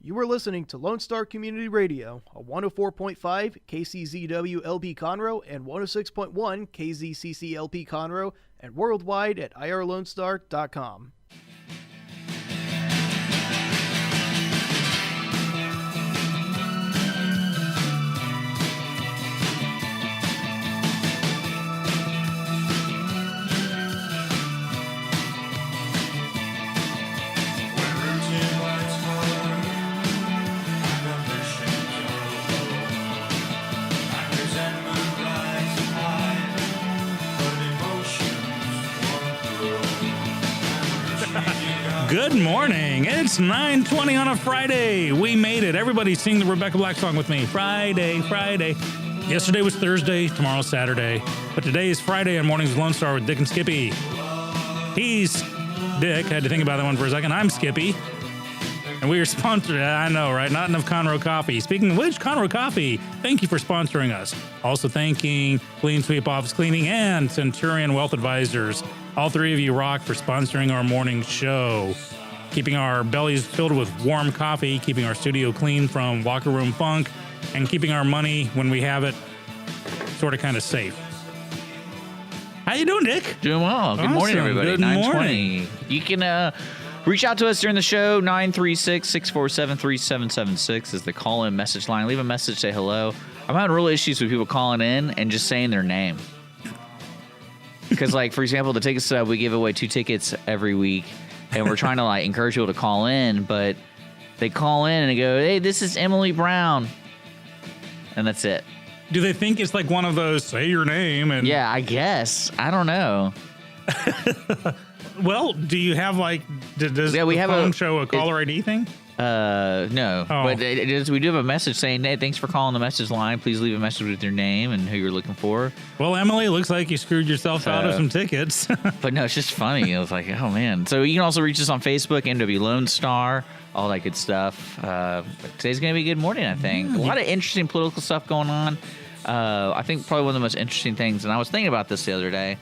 You are listening to Lone Star Community Radio on 104.5 KCZW LP Conroe and 106.1 KZCC LP Conroe and worldwide at irlonestar.com. Good morning. It's 9:20 on a Friday. We made it. Everybody sing the Rebecca Black song with me. Friday, Friday. Yesterday was Thursday. Tomorrow's Saturday. But today is Friday on Mornings with Lone Star with Dick and Skippy. He's Dick. I had to think about that one for a second. I'm Skippy. And we are sponsored. I know, right? Not enough Conroe Coffee. Speaking of which, Conroe Coffee, thank you for sponsoring us. Also thanking Clean Sweep Office Cleaning and Centurion Wealth Advisors. All three of you rock for sponsoring our morning show, keeping our bellies filled with warm coffee, keeping our studio clean from locker room funk, and keeping our money, when we have it, sort of kind of safe. How you doing, Dick? Doing well. Good morning, everybody. Good 9:20. morning. You can reach out to us during the show. 936-647-3776 is the call-in message line. Leave a message, say hello. I'm having real issues with people calling in and just saying their name. Because, like, for example, the ticket stub, we give away 2 tickets every week, and we're trying to, like, encourage people to call in, but they call in and they go, hey, this is Emily Brown, and that's it. Do they think it's like one of those, say your name? And Yeah, I guess. I don't know. Well, do you have, like, does Yeah, we the have phone show a caller ID thing? No. Oh. But we do have a message saying, hey, thanks for calling the message line. Please leave a message with your name and who you're looking for. Well, Emily, it looks like you screwed yourself out of some tickets. But no, it's just funny. I was like, oh, man. So you can also reach us on Facebook, MW Lone Star, all that good stuff. But today's going to be a good morning, I think. A lot of interesting political stuff going on. I think probably one of the most interesting things, and I was thinking about this the other day,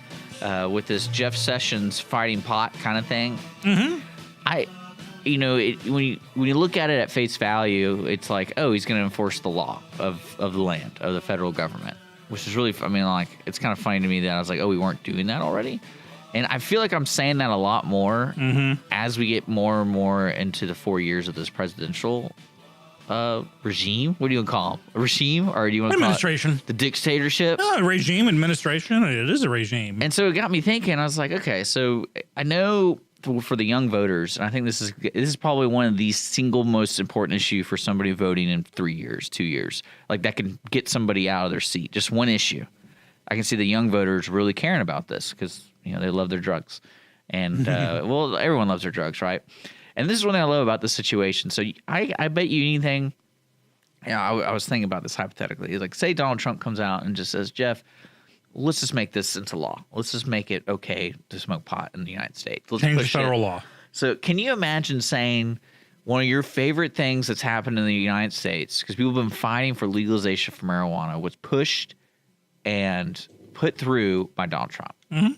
with this Jeff Sessions fighting pot kind of thing. Mm-hmm. When you look at it at face value, it's like, oh, he's going to enforce the law of the land, of the federal government, which is really, it's kind of funny to me that I was like, oh, we weren't doing that already. And I feel like I'm saying that a lot more as we get more and more into the 4 years of this presidential regime. What do you want to call it? A regime? Or do you want to call it the dictatorship? Regime, administration. It is a regime. And so it got me thinking. I was like, okay, so I know for the young voters, and I think this is probably one of the single most important issue for somebody voting in 3 years, 2 years. Like, that can get somebody out of their seat. Just one issue. I can see the young voters really caring about this because, they love their drugs. And, well, everyone loves their drugs, right? And this is one thing I love about this situation. So I bet you anything, I was thinking about this hypothetically. It's like, say Donald Trump comes out and just says, Jeff, let's just make this into law. Let's just make it okay to smoke pot in the United States. Let's change the federal law. So can you imagine saying one of your favorite things that's happened in the United States, because people have been fighting for legalization for marijuana, was pushed and put through by Donald Trump? Mm-hmm.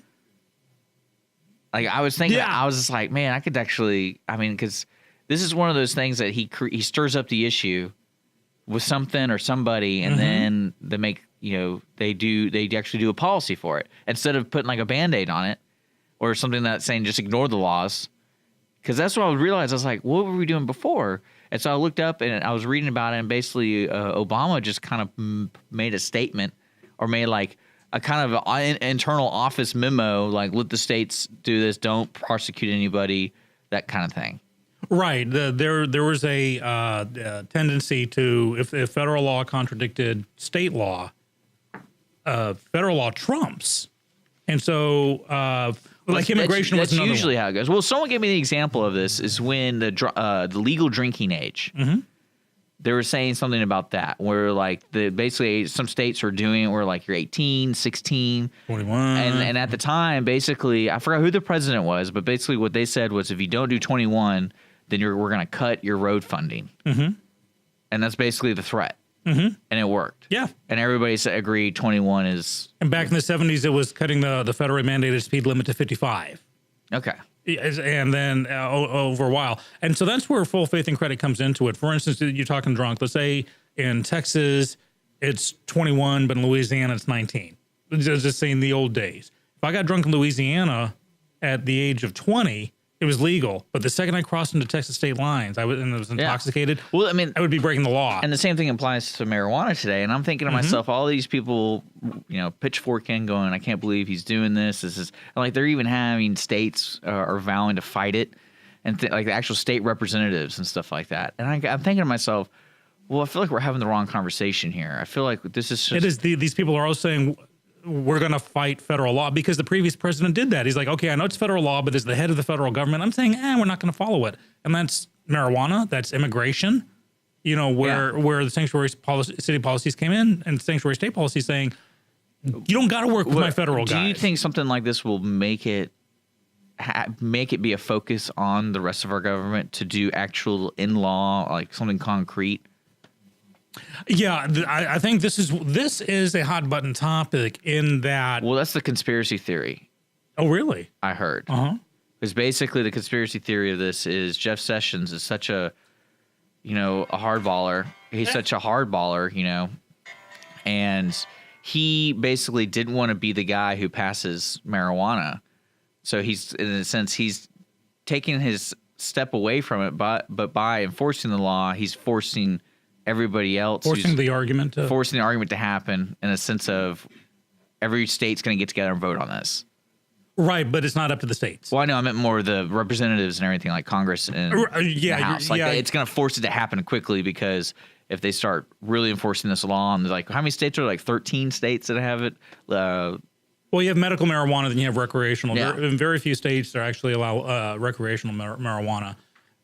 Like, I was thinking, I was just like, man, I could actually, because this is one of those things that he stirs up the issue with something or somebody, and then they make, they actually do a policy for it instead of putting like a Band-Aid on it or something that's saying just ignore the laws. Because that's what I realized. I was like, what were we doing before? And so I looked up and I was reading about it, and basically Obama just kind of made a statement or made like a kind of internal office memo, like, let the states do this, don't prosecute anybody, that kind of thing. Right. There was a tendency to, if federal law contradicted state law, federal law trumps. And so, like, immigration was another one. That's usually how it goes. Well, someone gave me the example of this is when the legal drinking age. Mm-hmm. They were saying something about that, where, like, basically some states are doing it where, like, you're 18, 16. 21. And at the time, basically, I forgot who the president was, but basically what they said was if you don't do 21, then we're going to cut your road funding. Mm-hmm. And that's basically the threat. Mm-hmm. And it worked. Yeah. And everybody agreed 21 is... And back in the 70s, it was cutting the federally mandated speed limit to 55. Okay. And then over a while. And so that's where full faith and credit comes into it. For instance, you're talking drunk. Let's say in Texas, it's 21, but in Louisiana, it's 19. Just saying the old days. If I got drunk in Louisiana at the age of 20, it was legal. But the second I crossed into Texas state lines, I was intoxicated. Yeah. Well, I mean, I would be breaking the law. And the same thing applies to marijuana today. And I'm thinking to myself, all these people, pitchforking, going, I can't believe he's doing this. This is like they're even having states are vowing to fight it, and like the actual state representatives and stuff like that. And I'm thinking to myself, well, I feel like we're having the wrong conversation here. I feel like this is just, it is. These people are all saying we're going to fight federal law because the previous president did that. He's like, okay, I know it's federal law, but as the head of the federal government, I'm saying, we're not going to follow it. And that's marijuana, that's immigration, where the sanctuary city policies came in, and sanctuary state policies saying, you don't got to work with my federal guys. Do you think something like this will make it be a focus on the rest of our government to do actual in-law, like something concrete? Yeah, I think this is a hot button topic in that. Well, that's the conspiracy theory. Oh, really? I heard. Because basically the conspiracy theory of this is Jeff Sessions is such a hardballer. He's such a hardballer, and he basically didn't want to be the guy who passes marijuana. So he's, in a sense, he's taking his step away from it, but by enforcing the law, he's forcing everybody else, forcing the argument to happen, in a sense of every state's going to get together and vote on this. Right, but it's not up to the states. Well, I know I meant more the representatives and everything, like Congress and the House. It's going to force it to happen quickly, because if they start really enforcing this law, and like, how many states are there? Like 13 states that have it. Well, you have medical marijuana, then you have recreational. Yeah. In very few states, they actually allow recreational marijuana.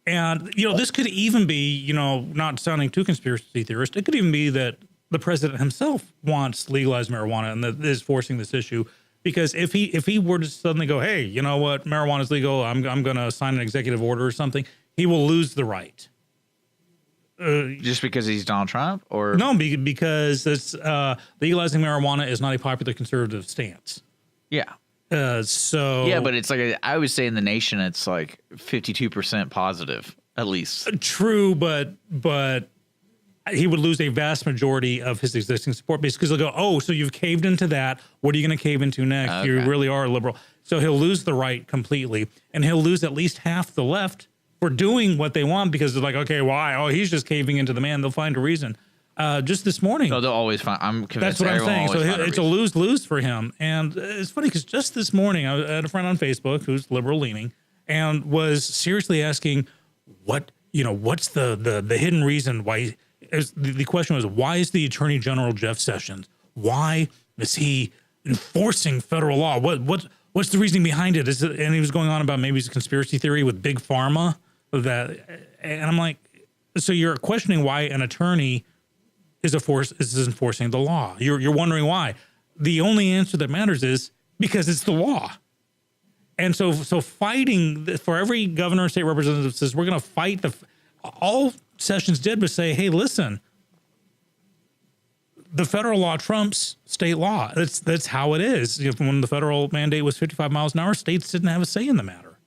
And, this could even be, not sounding too conspiracy theorist, it could even be that the president himself wants legalized marijuana and that is forcing this issue. Because if he were to suddenly go, hey, you know what, marijuana is legal, I'm going to sign an executive order or something, he will lose the right. Just because he's Donald Trump? Or no, because it's, legalizing marijuana is not a popular conservative stance. Yeah. Yeah, but it's like I would say in the nation, it's like 52% positive, at least. True, but he would lose a vast majority of his existing support base, because they'll go, oh, so you've caved into that. What are you going to cave into next? Okay. You really are a liberal. So he'll lose the right completely, and he'll lose at least half the left for doing what they want, because they're like, okay, why? Oh, he's just caving into the man. They'll find a reason. Just this morning. No, they'll always find. I'm convinced. That's what I'm saying. So it's a lose-lose for him. And it's funny because just this morning, I had a friend on Facebook who's liberal-leaning and was seriously asking, what's the hidden reason why? The question was, why is the Attorney General Jeff Sessions? Why is he enforcing federal law? What's the reasoning behind it? And he was going on about maybe it's a conspiracy theory with big pharma. And I'm like, so you're questioning why an attorney is enforcing the law. You're wondering why. The only answer that matters is because it's the law. And so fighting for every governor and state representative says we're going to fight all Sessions did was say, hey, listen, the federal law trumps state law. That's how it is. When the federal mandate was 55 miles an hour, states didn't have a say in the matter.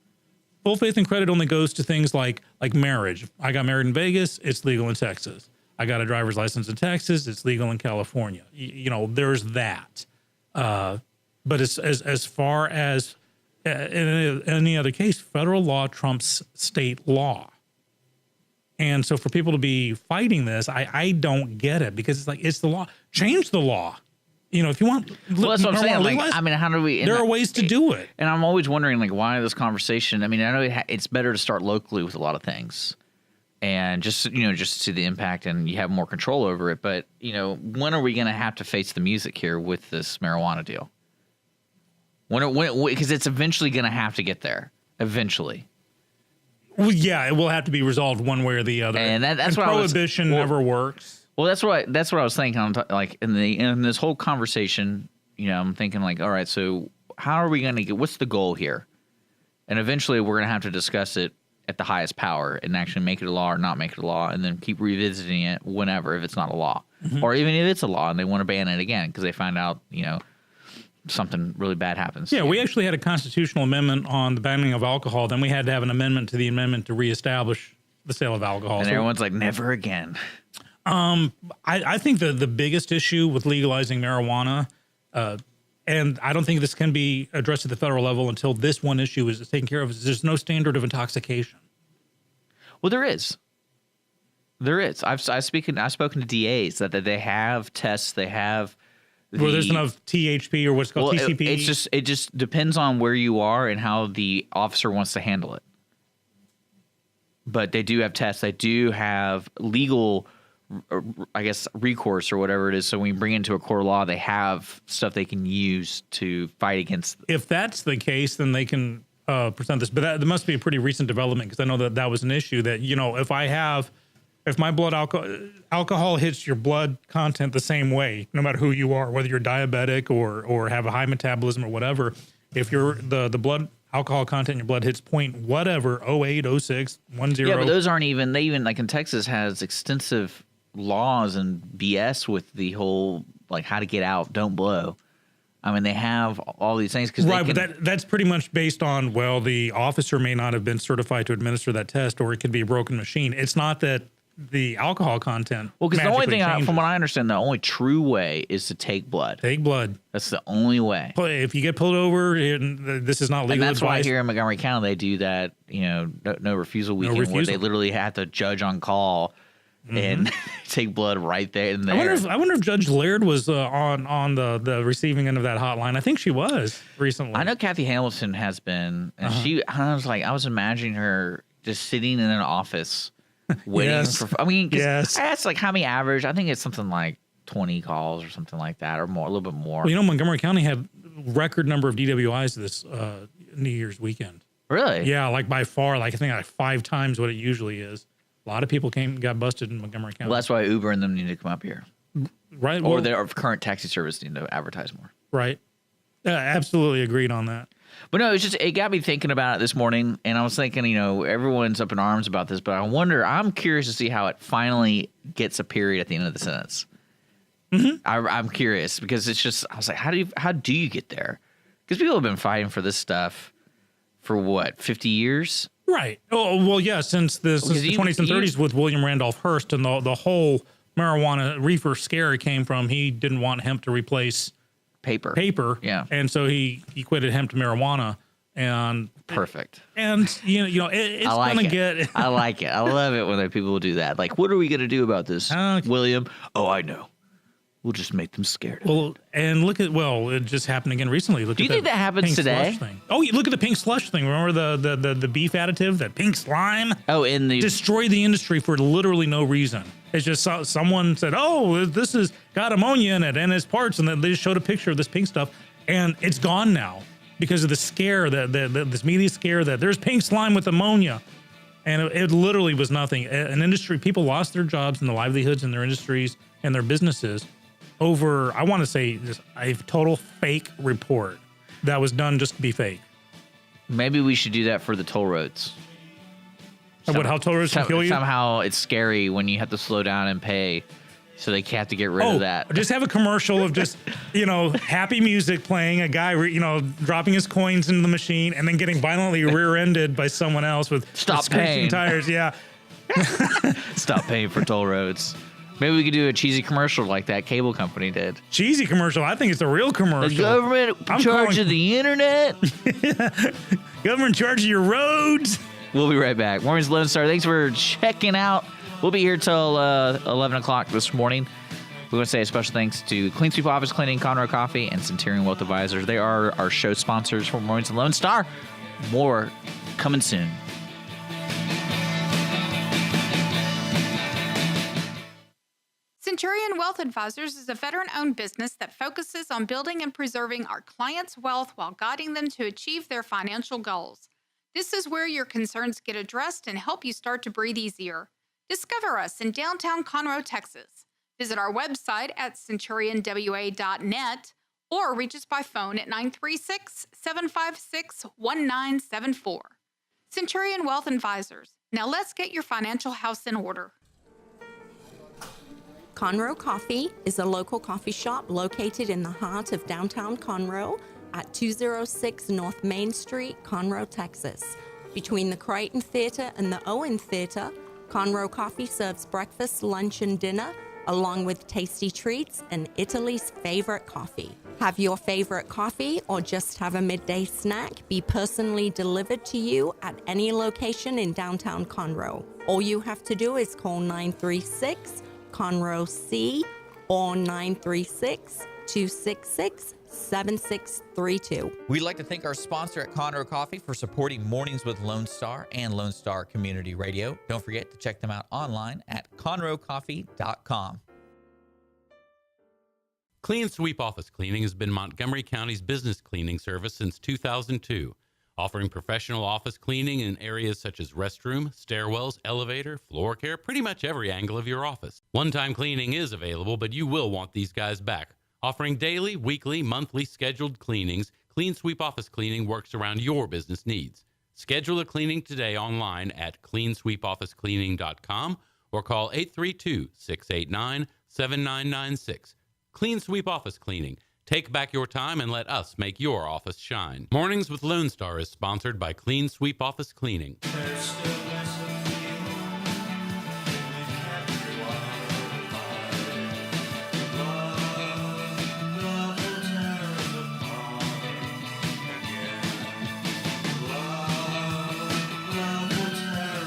Full faith and credit only goes to things like marriage. I got married in Vegas, it's legal in Texas. I got a driver's license in Texas, it's legal in California. There's that. But as far as in any other case, federal law trumps state law. And so for people to be fighting this, I don't get it, because it's the law. Change the law. If you want. Well, that's what I'm saying. How do we? There are ways to do it. And I'm always wondering, why this conversation? I know it's better to start locally with a lot of things, and just to see the impact, and you have more control over it. But when are we going to have to face the music here with this marijuana deal? Because it's eventually going to have to get there. Eventually. Well, yeah, it will have to be resolved one way or the other. And that's why prohibition never works. Well, that's what I was thinking. In this whole conversation, I'm thinking all right, so how are we going to what's the goal here? And eventually we're going to have to discuss it at the highest power and actually make it a law or not make it a law, and then keep revisiting it whenever, if it's not a law, or even if it's a law and they want to ban it again because they find out, something really bad happens. Yeah, we actually had a constitutional amendment on the banning of alcohol. Then we had to have an amendment to the amendment to reestablish the sale of alcohol. And everyone's like, never again. I think the biggest issue with legalizing marijuana, and I don't think this can be addressed at the federal level until this one issue is taken care of, is there's no standard of intoxication. Well, there is. There is. I've spoken to DAs that they have tests. They have Where there's enough THP or what's called TCP. It just depends on where you are and how the officer wants to handle it. But they do have tests. They do have legal, I guess, recourse or whatever it is. So when you bring it into a court of law, they have stuff they can use to fight against. If that's the case, then they can present this. But that must be a pretty recent development, because I know that was an issue that, if my blood alcohol hits your blood content the same way, no matter who you are, whether you're diabetic or have a high metabolism or whatever, if you're the blood alcohol content in your blood hits point whatever, 08, 06, 10. Yeah, but those aren't even, they even, like in Texas has extensive laws and BS with the whole, like, how to get out, don't blow. I mean, they have all these things. Right, but that's pretty much based on, well, the officer may not have been certified to administer that test, or it could be a broken machine. It's not that the alcohol content. Well, because the only thing, from what I understand, the only true way is to take blood. Take blood. That's the only way. If you get pulled over, this is not legal. And that's advice. why here in Montgomery County they do that, no refusal weekend, where they literally have to judge on call and take blood right there and there. I wonder if Judge Laird was on the receiving end of that hotline. I think she was recently. I know Kathy Hamilton has been, and I was imagining her just sitting in an office. Waiting for, that's like how many average? I think it's something like 20 calls or something like that, or more, a little bit more. Well, Montgomery County had record number of DWIs this New Year's weekend. Really? Yeah, like by far, I think 5 times what it usually is. A lot of people got busted in Montgomery County. Well, that's why Uber and them need to come up here, right? Or their current taxi service need to advertise more. Right. Absolutely agreed on that. But no, it got me thinking about it this morning, and I was thinking, everyone's up in arms about this, but I'm curious to see how it finally gets a period at the end of the sentence. Mm-hmm. I'm curious, because I was like, how do you get there? Because people have been fighting for this stuff for what, 50 years? Right. Oh, well, yeah, since the 20s and 30s with William Randolph Hearst, and the whole marijuana reefer scare came from, he didn't want hemp to replace paper. Yeah. And so he quitted hemp to marijuana. And perfect. And it's going to get. I like it. I love it when people do that. Like, what are we going to do about this, William? Oh, I know. We'll just make them scared. Well, and it just happened again recently. Do you think that happens today? Oh, you look at the pink slush thing. Remember the beef additive, that pink slime? Oh, destroyed the industry for literally no reason. It's just someone said, "Oh, this has got ammonia in it and its parts," and then they just showed a picture of this pink stuff, and it's gone now because of the scare this media scare that there's pink slime with ammonia, and it literally was nothing. An industry, people lost their jobs and their livelihoods in their industries and their businesses over, I want to say, just a total fake report that was done just to be fake. Maybe we should do that for the toll roads. How toll roads can kill you? Somehow it's scary when you have to slow down and pay, so they have to get rid of that. Just have a commercial of just, happy music playing, a guy, dropping his coins into the machine and then getting violently rear-ended by someone else with paying tires. Yeah. Stop paying for toll roads. Maybe we could do a cheesy commercial like that cable company did. Cheesy commercial? I think it's a real commercial. The government in charge of the internet. Government in charge of your roads. We'll be right back. Morning's Lone Star. Thanks for checking out. We'll be here till 11 o'clock this morning. We want to say a special thanks to Clean Sweep Office Cleaning, Conroe Coffee, and Centurion Wealth Advisors. They are our show sponsors for Morning's Lone Star. More coming soon. Centurion Wealth Advisors is a veteran-owned business that focuses on building and preserving our clients' wealth while guiding them to achieve their financial goals. This is where your concerns get addressed and help you start to breathe easier. Discover us in downtown Conroe, Texas. Visit our website at centurionwa.net or reach us by phone at 936-756-1974. Centurion Wealth Advisors. Now let's get your financial house in order. Conroe Coffee is a local coffee shop located in the heart of downtown Conroe at 206 North Main Street, Conroe, Texas. Between the Crichton Theater and the Owen Theater, Conroe Coffee serves breakfast, lunch, and dinner, along with tasty treats and Italy's favorite coffee. Have your favorite coffee or just have a midday snack be personally delivered to you at any location in downtown Conroe. All you have to do is call 936-CONROE-C or 936-266-7632. We'd like to thank our sponsor at Conroe Coffee for supporting Mornings with Lone Star and Lone Star Community Radio. Don't forget to check them out online at conroecoffee.com. Clean Sweep Office Cleaning has been Montgomery County's business cleaning service since 2002, offering professional office cleaning in areas such as restroom, stairwells, elevator, floor care, pretty much every angle of your office. One-time cleaning is available, but you will want these guys back. Offering daily, weekly, monthly scheduled cleanings, Clean Sweep Office Cleaning works around your business needs. Schedule a cleaning today online at cleansweepofficecleaning.com or call 832-689-7996. Clean Sweep Office Cleaning. Take back your time and let us make your office shine. Mornings with Lone Star is sponsored by Clean Sweep Office Cleaning.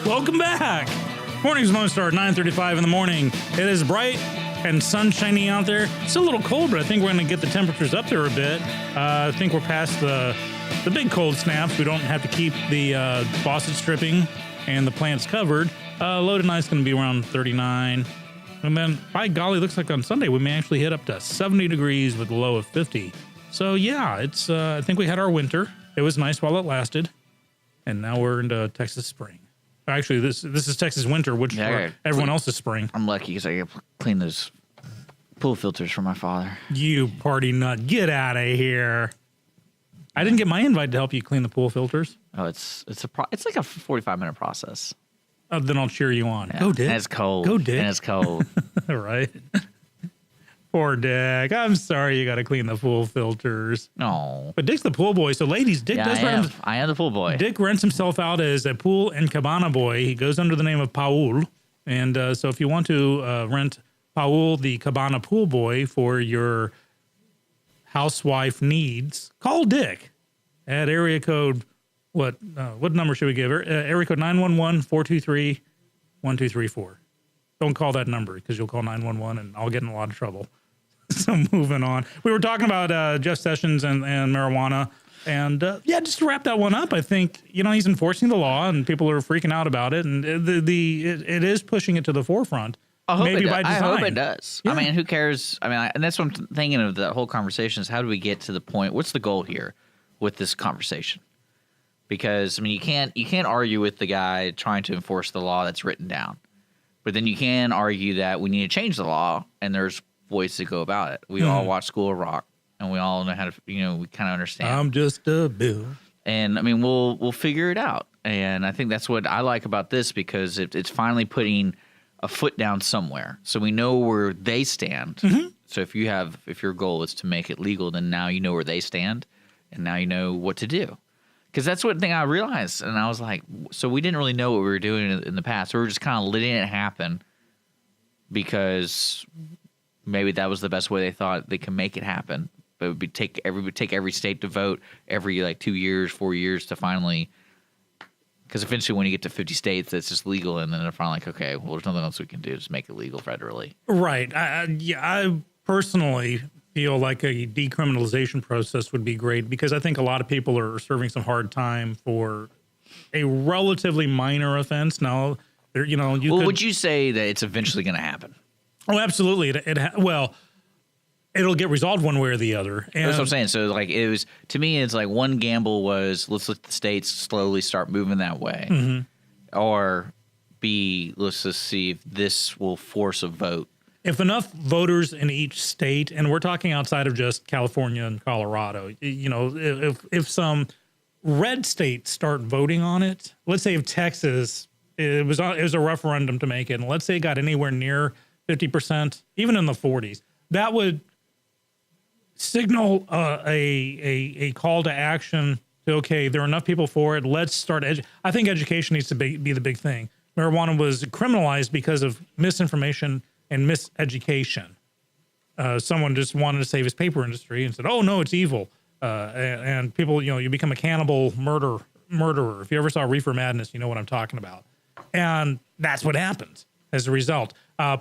Welcome back. Morning's Lone Star at 9:35 in the morning. It is bright and sunshiny out there. It's a little cold, but I think we're going to get the temperatures up there a bit. I think we're past the big cold snaps. We don't have to keep the faucets dripping and the plants covered. Low tonight is going to be around 39. And then, by golly, looks like on Sunday we may actually hit up to 70 degrees with a low of 50. So, yeah, it's. I think we had our winter. It was nice while it lasted. And now we're into Texas spring. Actually, this is Texas winter, which for everyone else is spring. I'm lucky because I get to clean those pool filters for my father. You party nut. Get out of here. I didn't get my invite to help you clean the pool filters. Oh, it's like a 45-minute process. Then I'll cheer you on. Yeah. Go, Dick. And it's cold. Go, Dick. And it's cold. All right. Poor Dick. I'm sorry you got to clean the pool filters. No. But Dick's the pool boy. So, ladies, Dick does rent. I am the pool boy. Dick rents himself out as a pool and cabana boy. He goes under the name of Paul. And so if you want to rent Paul, the cabana pool boy, for your housewife needs, call Dick at area code, what number should we give her? Area code 911-423-1234. Don't call that number because you'll call 911 and I'll get in a lot of trouble. So moving on. We were talking about Jeff Sessions and marijuana. And just to wrap that one up, I think, he's enforcing the law and people are freaking out about it. And it is pushing it to the forefront. Maybe by design. I hope it does. Yeah. I mean, who cares? I mean, and that's what I'm thinking of that whole conversation is how do we get to the point? What's the goal here with this conversation? Because, I mean, you can't argue with the guy trying to enforce the law that's written down. But then you can argue that we need to change the law and there's ways to go about it. We all watch School of Rock and we all know how to, we kind of understand. I'm just a bill. And I mean, we'll figure it out. And I think that's what I like about this because it's finally putting a foot down somewhere. So we know where they stand. Mm-hmm. So if your goal is to make it legal, then now you know where they stand and now you know what to do. Because that's one thing I realized. And I was like, so we didn't really know what we were doing in the past. We were just kind of letting it happen because maybe that was the best way they thought they can make it happen. But it would take every state to vote every 2 years, 4 years to finally. Because eventually, when you get to 50 states, that's just legal, and then they're finally like, okay, well, there's nothing else we can do. Just make it legal federally. Right. I personally feel like a decriminalization process would be great because I think a lot of people are serving some hard time for a relatively minor offense. Now, would you say that it's eventually going to happen? Oh, absolutely. It'll get resolved one way or the other. And that's what I'm saying. So, it was, to me, it's like one gamble was let's let the states slowly start moving that way. Mm-hmm. Or B, let's just see if this will force a vote. If enough voters in each state, and we're talking outside of just California and Colorado, if some red states start voting on it, let's say if Texas, it was a referendum to make it, and let's say it got anywhere near 50%, even in the 40s. That would signal a call to action. Okay, there are enough people for it. Let's start. I think education needs to be the big thing. Marijuana was criminalized because of misinformation and miseducation. Someone just wanted to save his paper industry and said, "Oh no, it's evil." And people, you become a cannibal murderer. If you ever saw Reefer Madness, you know what I'm talking about. And that's what happens as a result.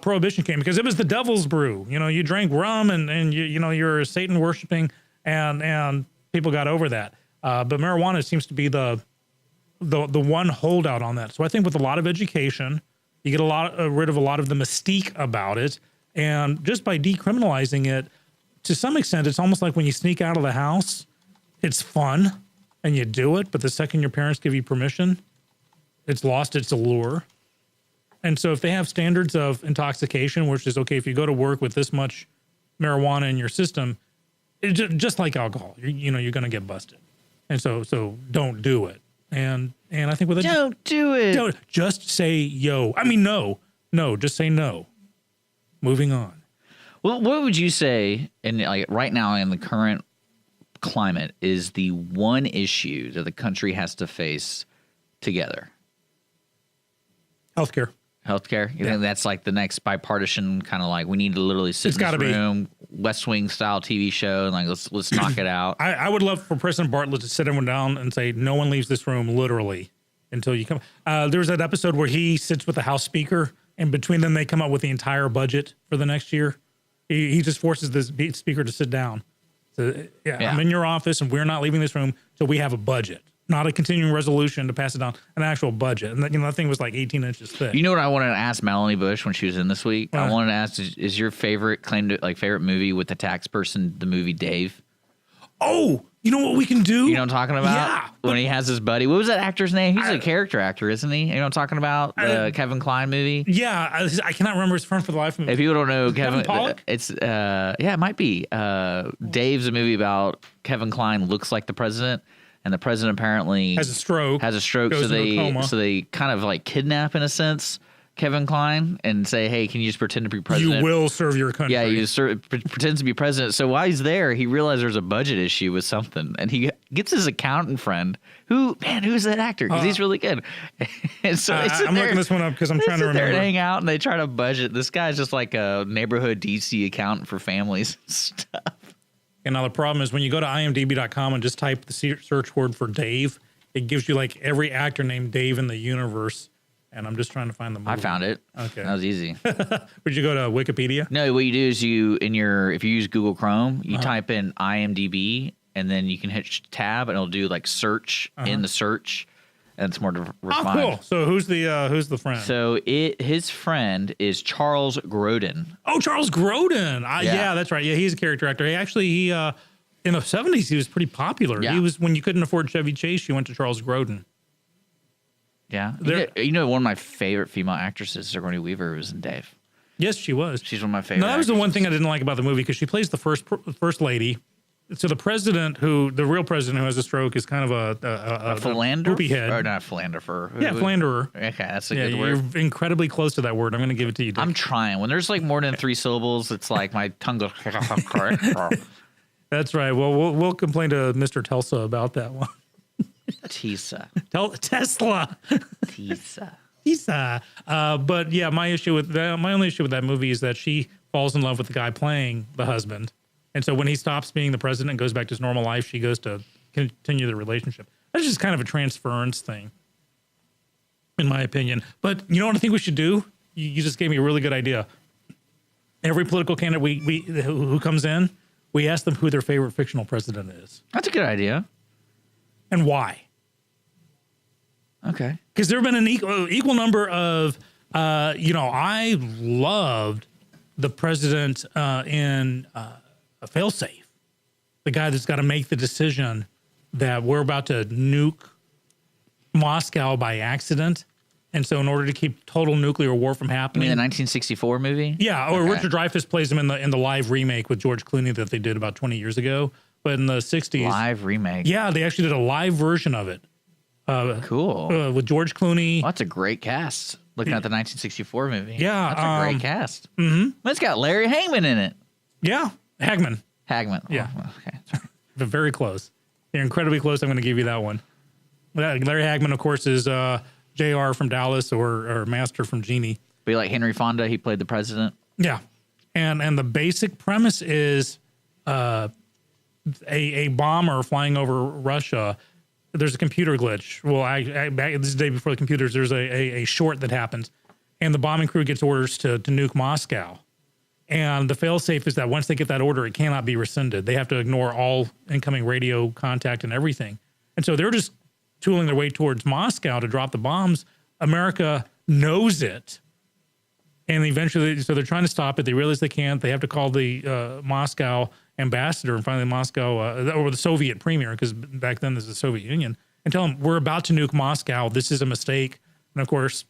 Prohibition came because it was the devil's brew. You drank rum and you're Satan worshiping, and people got over that. But marijuana seems to be the one holdout on that. So I think with a lot of education, you get rid of a lot of the mystique about it, and just by decriminalizing it, to some extent, it's almost like when you sneak out of the house, it's fun and you do it, but the second your parents give you permission, it's lost its allure. And so if they have standards of intoxication, which is okay, if you go to work with this much marijuana in your system, just like alcohol, you're going to get busted. And so don't do it. And I think with it, don't do it. Don't, just say yo. I mean, no, just say no. Moving on. Well, what would you say, right now in the current climate, is the one issue that the country has to face together? Healthcare. You think that's like the next bipartisan kind of like we need to literally sit in this room, West Wing style TV show, and like let's knock it out. I would love for President Bartlett to sit everyone down and say no one leaves this room literally until you come. There's that episode where he sits with the House Speaker, and between them they come up with the entire budget for the next year. He just forces the Speaker to sit down. So, I'm in your office, and we're not leaving this room till we have a budget. Not a continuing resolution to pass it down, an actual budget. And that thing was like 18 inches thick. You know what I wanted to ask Melanie Bush when she was in this week? I wanted to ask, is your favorite favorite movie with the tax person, the movie Dave? Oh, you know what we can do? You know what I'm talking about? Yeah. When he has his buddy. What was that actor's name? He's a character actor, isn't he? You know what I'm talking about? The Kevin Kline movie? Yeah. I cannot remember his friend for the life of me. If people don't know, Kevin Pollak? It's, it might be. Dave's a movie about Kevin Kline looks like the president. And the president apparently has a stroke. So they kind of like kidnap, in a sense, Kevin Kline and say, "Hey, can you just pretend to be president? You will serve your country." Yeah, he pretends to be president. So while he's there, he realizes there's a budget issue with something, and he gets his accountant friend. Who's that actor? Because he's really good. And so I'm looking this one up because I'm trying to remember. They hang out and they try to budget. This guy's just like a neighborhood DC accountant for families and stuff. And now the problem is when you go to imdb.com and just type the search word for Dave, it gives you like every actor named Dave in the universe. And I'm just trying to find the movie. I found it. Okay. That was easy. Would you go to Wikipedia? No, what you do is if you use Google Chrome, you type in IMDb and then you can hit tab and it'll do like search in the search. And it's more refined. Oh, cool. So who's the friend? So his friend is Charles Grodin. Oh, Charles Grodin. Yeah, that's right. Yeah, he's a character actor. He in the 70s, he was pretty popular. Yeah. He was, when you couldn't afford Chevy Chase, you went to Charles Grodin. Yeah. One of my favorite female actresses, Sigourney Weaver, was in Dave. Yes, she was. She's one of my favorite. No, that was the one thing I didn't like about the movie, because she plays the first lady. So the real president who has a stroke is kind of a philanderer? poopy head. Or not philanderer. Yeah, philanderer. Okay, that's a good word. You're incredibly close to that word. I'm going to give it to you, Dick. I'm trying. When there's like more than 3 syllables, it's like my tongue goes. That's right. Well, we'll complain to Mr. Telsa about that one. Tesla. Tisa. But yeah, my only issue with that movie is that she falls in love with the guy playing the husband. And so when he stops being the president and goes back to his normal life, she goes to continue the relationship. That's just kind of a transference thing, in my opinion. But you know what I think we should do? You just gave me a really good idea. Every political candidate who comes in, we ask them who their favorite fictional president is. That's a good idea. And why. Okay. Because there have been an equal number of, I loved the president in a failsafe, the guy that's got to make the decision that we're about to nuke Moscow by accident. And so in order to keep total nuclear war from happening. You mean the 1964 movie? Yeah, or Richard Dreyfuss plays him in the live remake with George Clooney that they did about 20 years ago. But in the 60s. Live remake? Yeah, they actually did a live version of it. Cool. with George Clooney. Well, that's a great cast. Looking at the 1964 movie. Yeah, That's a great cast. Mm-hmm. It's got Larry Hagman in it. Yeah, Hagman. Yeah. Oh, okay. Sorry. But very close. They're incredibly close. I'm going to give you that one. Larry Hagman, of course, is JR from Dallas or Master from Genie. Be like Henry Fonda. He played the president. Yeah. And the basic premise is a bomber flying over Russia. There's a computer glitch. Well, this is the day before the computers. There's a short that happens, and the bombing crew gets orders to nuke Moscow. And the failsafe is that once they get that order, it cannot be rescinded. They have to ignore all incoming radio contact and everything. And so they're just tooling their way towards Moscow to drop the bombs. America knows it. And eventually, so they're trying to stop it. They realize they can't. They have to call the Moscow ambassador and finally Moscow, or the Soviet premier, because back then this is the Soviet Union, and tell them, we're about to nuke Moscow. This is a mistake. And of course,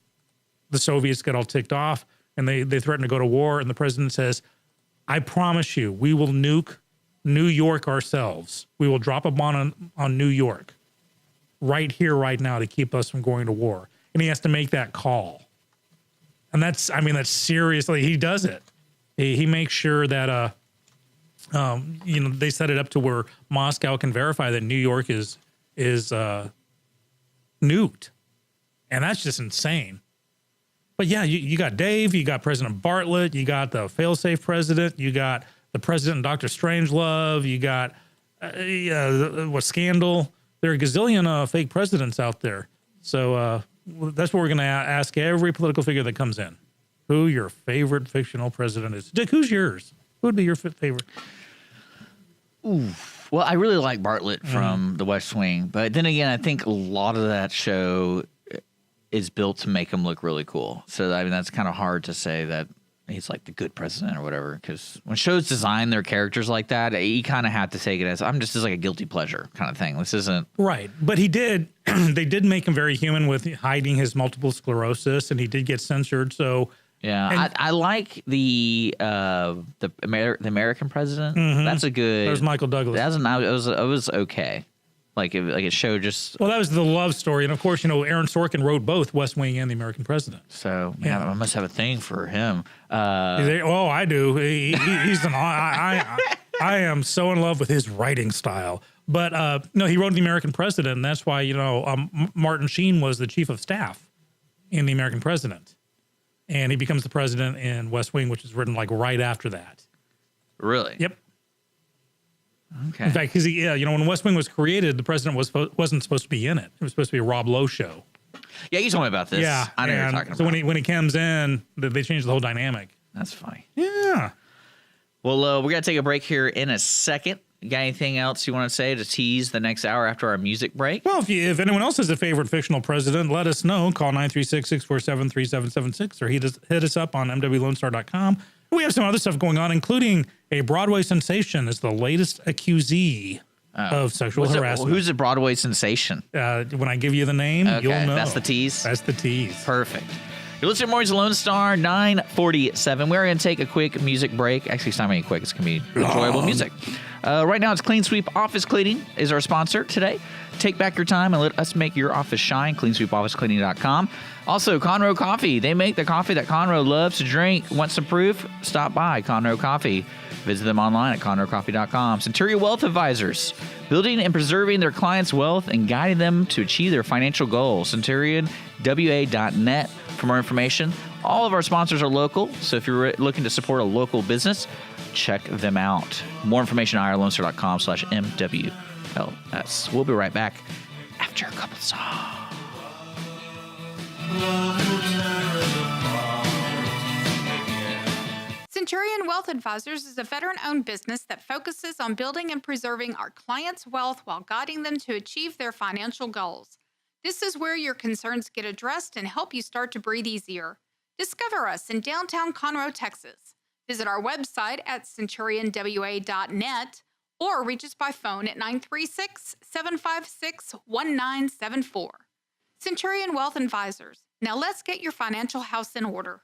the Soviets get all ticked off and they threaten to go to war. And the president says, I promise you, we will nuke New York ourselves. We will drop a bomb on New York right here, right now, to keep us from going to war. And he has to make that call. And that's seriously, he does it. He makes sure that, they set it up to where Moscow can verify that New York is nuked. And that's just insane. But yeah, you got Dave, you got President Bartlett, you got the failsafe president, you got the president and Dr. Strangelove, you got what Scandal. There are a gazillion fake presidents out there. So that's what we're going to ask every political figure that comes in. Who your favorite fictional president is. Dick, who's yours? Who would be your favorite? Ooh. Well, I really like Bartlett from The West Wing. But then again, I think a lot of that show is built to make him look really cool. So, that's kind of hard to say that he's like the good president or whatever. Because when shows design their characters like that, you kind of have to take it as, I'm just as like a guilty pleasure kind of thing. This isn't... Right. But they did make him very human with hiding his multiple sclerosis, and he did get censored, so... Yeah, I like the American president. Mm-hmm. That's a good... There's Michael Douglas. It was okay. It showed just... Well, that was the love story. And of course, Aaron Sorkin wrote both West Wing and The American President. So, yeah, I must have a thing for him. I do. He's I am so in love with his writing style. But no, he wrote The American President, and that's why, Martin Sheen was the chief of staff in The American President. And he becomes the president in West Wing, which is written right after that. Really? Yep. Okay. In fact, because when West Wing was created, the president wasn't supposed to be in it. It was supposed to be a Rob Lowe show. Yeah, you told me about this. Yeah, I know what you're talking about. So when he comes in, they changed the whole dynamic. That's funny. Yeah. Well, we're gonna take a break here in a second. You got anything else you want to say to tease the next hour after our music break? Well, if anyone else has a favorite fictional president, let us know. Call 936-647-3776 or hit us up on MWLoneStar.com. We have some other stuff going on, including a Broadway sensation is the latest accusee of sexual harassment. Who's a Broadway sensation? When I give you the name, you'll know. That's the tease? That's the tease. Perfect. You're listening to Mornings with Lone Star, 9:47. We're going to take a quick music break. Actually, it's not really quick. It's going to be enjoyable music. Right now, it's Clean Sweep Office Cleaning is our sponsor today. Take back your time and let us make your office shine. CleanSweepOfficeCleaning.com. Also, Conroe Coffee. They make the coffee that Conroe loves to drink. Want some proof? Stop by Conroe Coffee. Visit them online at ConroeCoffee.com. Centurion Wealth Advisors. Building and preserving their clients' wealth and guiding them to achieve their financial goals. CenturionWA.net for more information. All of our sponsors are local, so if you're looking to support a local business, check them out. More information at IRLoneStar.com/MWLS. We'll be right back after a couple songs. Centurion Wealth Advisors is a veteran-owned business that focuses on building and preserving our clients' wealth while guiding them to achieve their financial goals. This is where your concerns get addressed and help you start to breathe easier. Discover us in downtown Conroe, Texas. Visit our website at CenturionWA.net or reach us by phone at 936-756-1974. Centurion Wealth Advisors. Now let's get your financial house in order.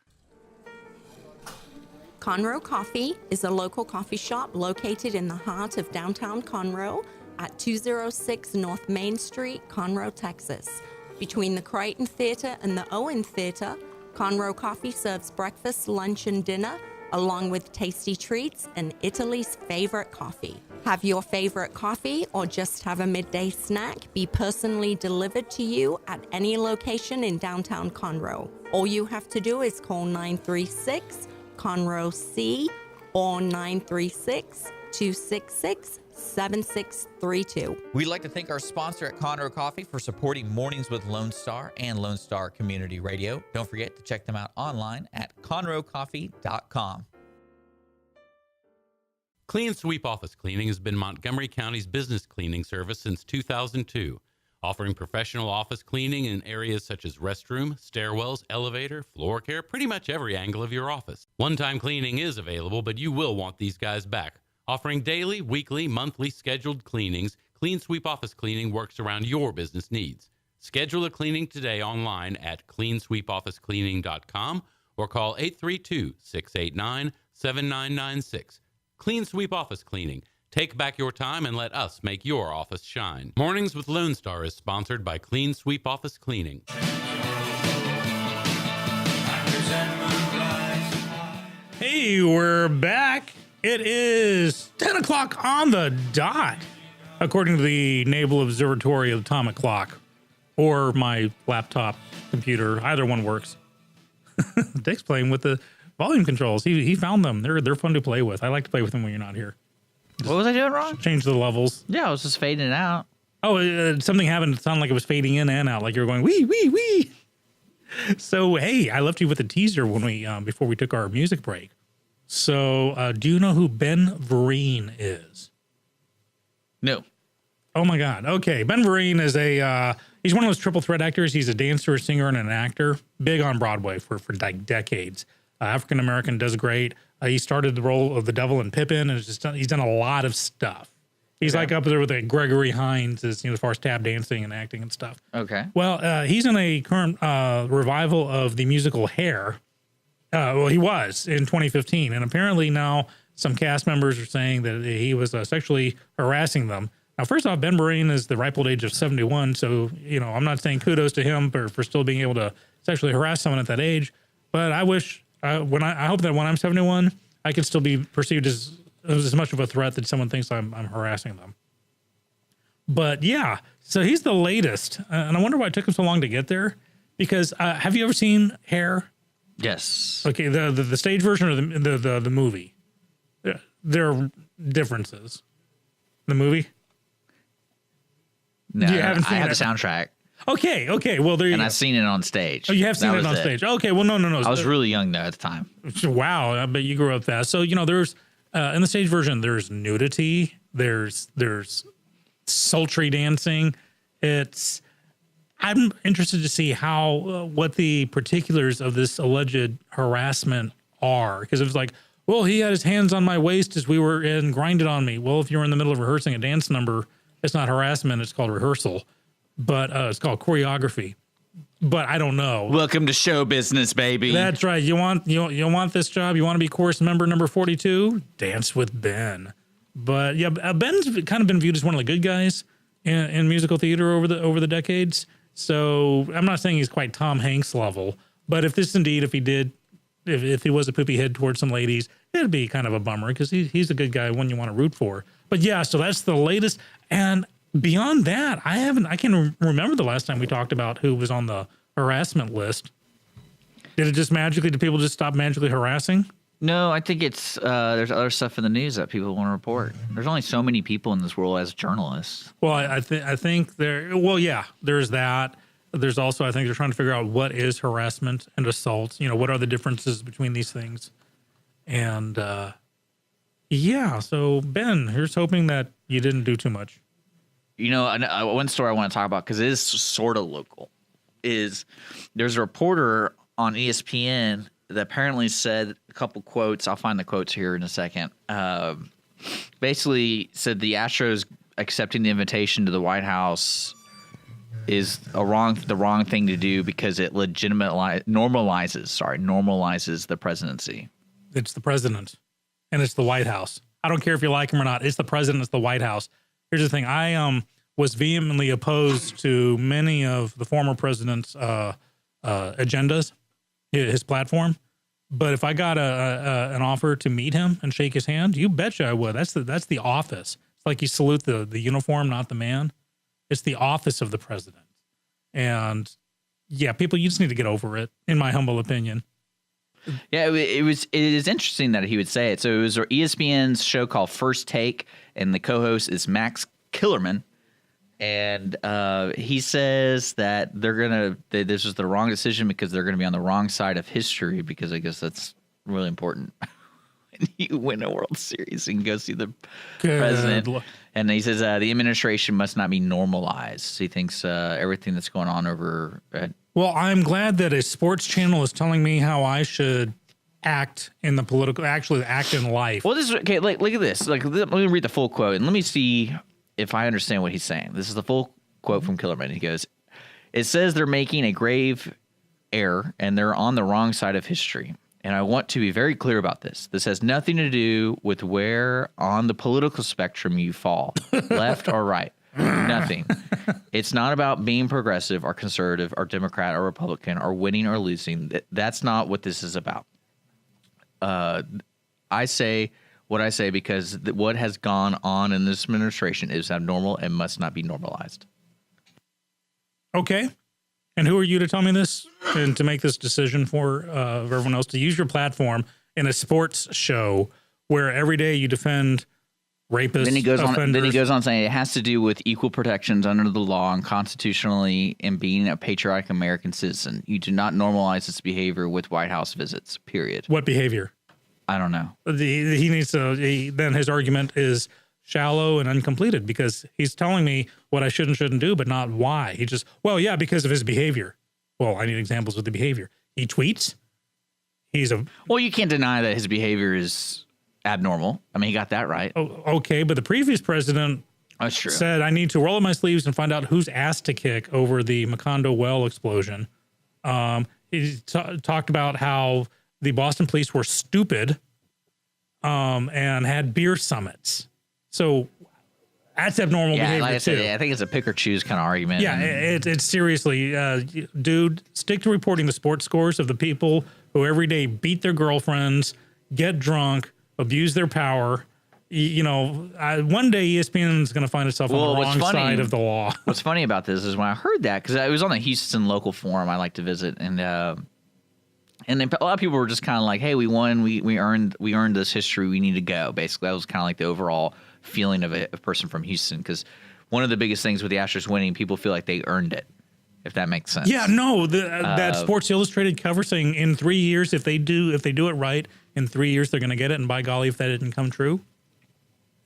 Conroe Coffee is a local coffee shop located in the heart of downtown Conroe at 206 North Main Street, Conroe, Texas. Between the Crichton Theater and the Owen Theater, Conroe Coffee serves breakfast, lunch, and dinner, along with tasty treats and Italy's favorite coffee. Have your favorite coffee or just have a midday snack be personally delivered to you at any location in downtown Conroe. All you have to do is call 936-CONROE-C or 936-266-7632. We'd like to thank our sponsor at Conroe Coffee for supporting Mornings with Lone Star and Lone Star Community Radio. Don't forget to check them out online at conroecoffee.com. Clean Sweep Office Cleaning has been Montgomery County's business cleaning service since 2002, offering professional office cleaning in areas such as restroom, stairwells, elevator, floor care, pretty much every angle of your office. One-time cleaning is available, but you will want these guys back. Offering daily, weekly, monthly scheduled cleanings, Clean Sweep Office Cleaning works around your business needs. Schedule a cleaning today online at cleansweepofficecleaning.com or call 832-689-7996. Clean Sweep Office Cleaning. Take back your time and let us make your office shine. Mornings with Lone Star is sponsored by Clean Sweep Office Cleaning. Hey, we're back. It is 10 o'clock on the dot, according to the Naval Observatory Atomic Clock, or my laptop computer. Either one works. Dick's playing with the volume controls. He found them. They're fun to play with. I like to play with them when you're not here. What was I doing wrong? Change the levels. Yeah, I was just fading it out. Oh, something happened. It sounded like it was fading in and out, like you were going wee wee wee. So hey, I left you with a teaser when we before we took our music break. So do you know who Ben Vereen is? No. Oh my God. Okay, Ben Vereen is he's one of those triple threat actors. He's a dancer, a singer, and an actor. Big on Broadway for like decades. African American, does great. He started the role of the devil in Pippin, and he's done a lot of stuff. He's like up there with Gregory Hines, as far as tap dancing and acting and stuff. Okay. Well, he's in a current revival of the musical Hair. Well, he was in 2015, and apparently now some cast members are saying that he was sexually harassing them. Now, first off, Ben Vereen is the ripe old age of 71, so I'm not saying kudos to him for still being able to sexually harass someone at that age. But I wish I hope that when I'm 71, I can still be perceived as much of a threat that someone thinks I'm harassing them. But yeah, so he's the latest, and I wonder why it took him so long to get there. Because have you ever seen Hair? Yes. Okay, the stage version or the movie? There are differences. The movie? No, You haven't seen I have it. the soundtrack, Okay. Well, there you and go. I've seen it on stage. Oh, you have seen That it on was stage. Okay, well, no. I was really young though at the time. Wow, I bet you grew up fast. So, there's in the stage version, there's nudity, there's sultry dancing. I'm interested to see how what the particulars of this alleged harassment are, because it was like, well, he had his hands on my waist as we were in, grinded on me. Well, if you're in the middle of rehearsing a dance number, it's not harassment, it's called rehearsal, but it's called choreography. But I don't know. Welcome to show business, baby. That's right. You want this job? You want to be chorus member number 42? Dance with Ben. But yeah, Ben's kind of been viewed as one of the good guys in musical theater over the decades. So I'm not saying he's quite Tom Hanks level, but if he was a poopy head towards some ladies, it'd be kind of a bummer because he's a good guy, one you want to root for. But yeah, so that's the latest. And beyond that, I can't remember the last time we talked about who was on the harassment list. Did people just stop magically harassing? No, I think it's there's other stuff in the news that people want to report. There's only so many people in this world as journalists. Well, I think there's that. There's also, I think they're trying to figure out what is harassment and assault. What are the differences between these things? And so Ben, here's hoping that you didn't do too much. One story I want to talk about, because it is sort of local, is there's a reporter on ESPN that apparently said a couple quotes. I'll find the quotes here in a second. Basically said the Astros accepting the invitation to the White House is the wrong thing to do because it normalizes the presidency. It's the president, and it's the White House. I don't care if you like him or not. It's the president. It's the White House. Here's the thing. I was vehemently opposed to many of the former president's agendas, his platform. But if I got an offer to meet him and shake his hand, you betcha I would. That's the office. It's like you salute the uniform, not the man. It's the office of the president. And yeah, people, you just need to get over it, in my humble opinion. Yeah, it is interesting that he would say it. So it was ESPN's show called First Take, and the co-host is Max Killerman. And he says that this was the wrong decision because they're going to be on the wrong side of history, because I guess that's really important. When you win a World Series and go see the president. And he says the administration must not be normalized. He thinks everything that's going on over well, I'm glad that a sports channel is telling me how I should act in the political, actually act in life. Well, this is okay. Like, look at this. Like, let me read the full quote and let me see if I understand what he's saying. This is the full quote from Killerman. He goes, "It says they're making a grave error and they're on the wrong side of history. And I want to be very clear about this. This has nothing to do with where on the political spectrum you fall, left or right. Nothing. It's not about being progressive or conservative or Democrat or Republican or winning or losing. That's not what this is about. I say what I say because what has gone on in this administration is abnormal and must not be normalized." Okay. And who are you to tell me this and to make this decision for everyone else to use your platform in a sports show where every day you defend rapists? Then he goes offenders. on. Then he goes on saying it has to do with equal protections under the law and constitutionally, and being a patriotic American citizen. You do not normalize this behavior with White House visits. Period. What behavior? I don't know. He needs to. Then his argument is shallow and uncompleted because he's telling me what I should and shouldn't do, but not why. He just, well, yeah, because of his behavior. Well, I need examples of the behavior. He tweets. Well, you can't deny that his behavior is abnormal. I mean, he got that right. Oh, okay, but the previous president That's true. said I need to roll up my sleeves and find out whose ass to kick over the Macondo well explosion. He talked about how the Boston police were stupid and had beer summits. So that's abnormal behavior, like I said, too. I think it's a pick or choose kind of argument. Yeah, it's seriously, dude, stick to reporting the sports scores of the people who every day beat their girlfriends, get drunk, abuse their power. One day ESPN is going to find itself on the wrong side of the law. What's funny about this is when I heard that, because it was on the Houston local forum I like to visit, and then a lot of people were just kind of like, "Hey, we won, we earned this history, we need to go." Basically, that was kind of like the overall feeling of a person from Houston, because one of the biggest things with the Astros winning, people feel like they earned it, if that makes sense. Yeah, no, that Sports Illustrated cover saying in 3 years, if they do it right, in 3 years they're going to get it, and by golly, if that didn't come true,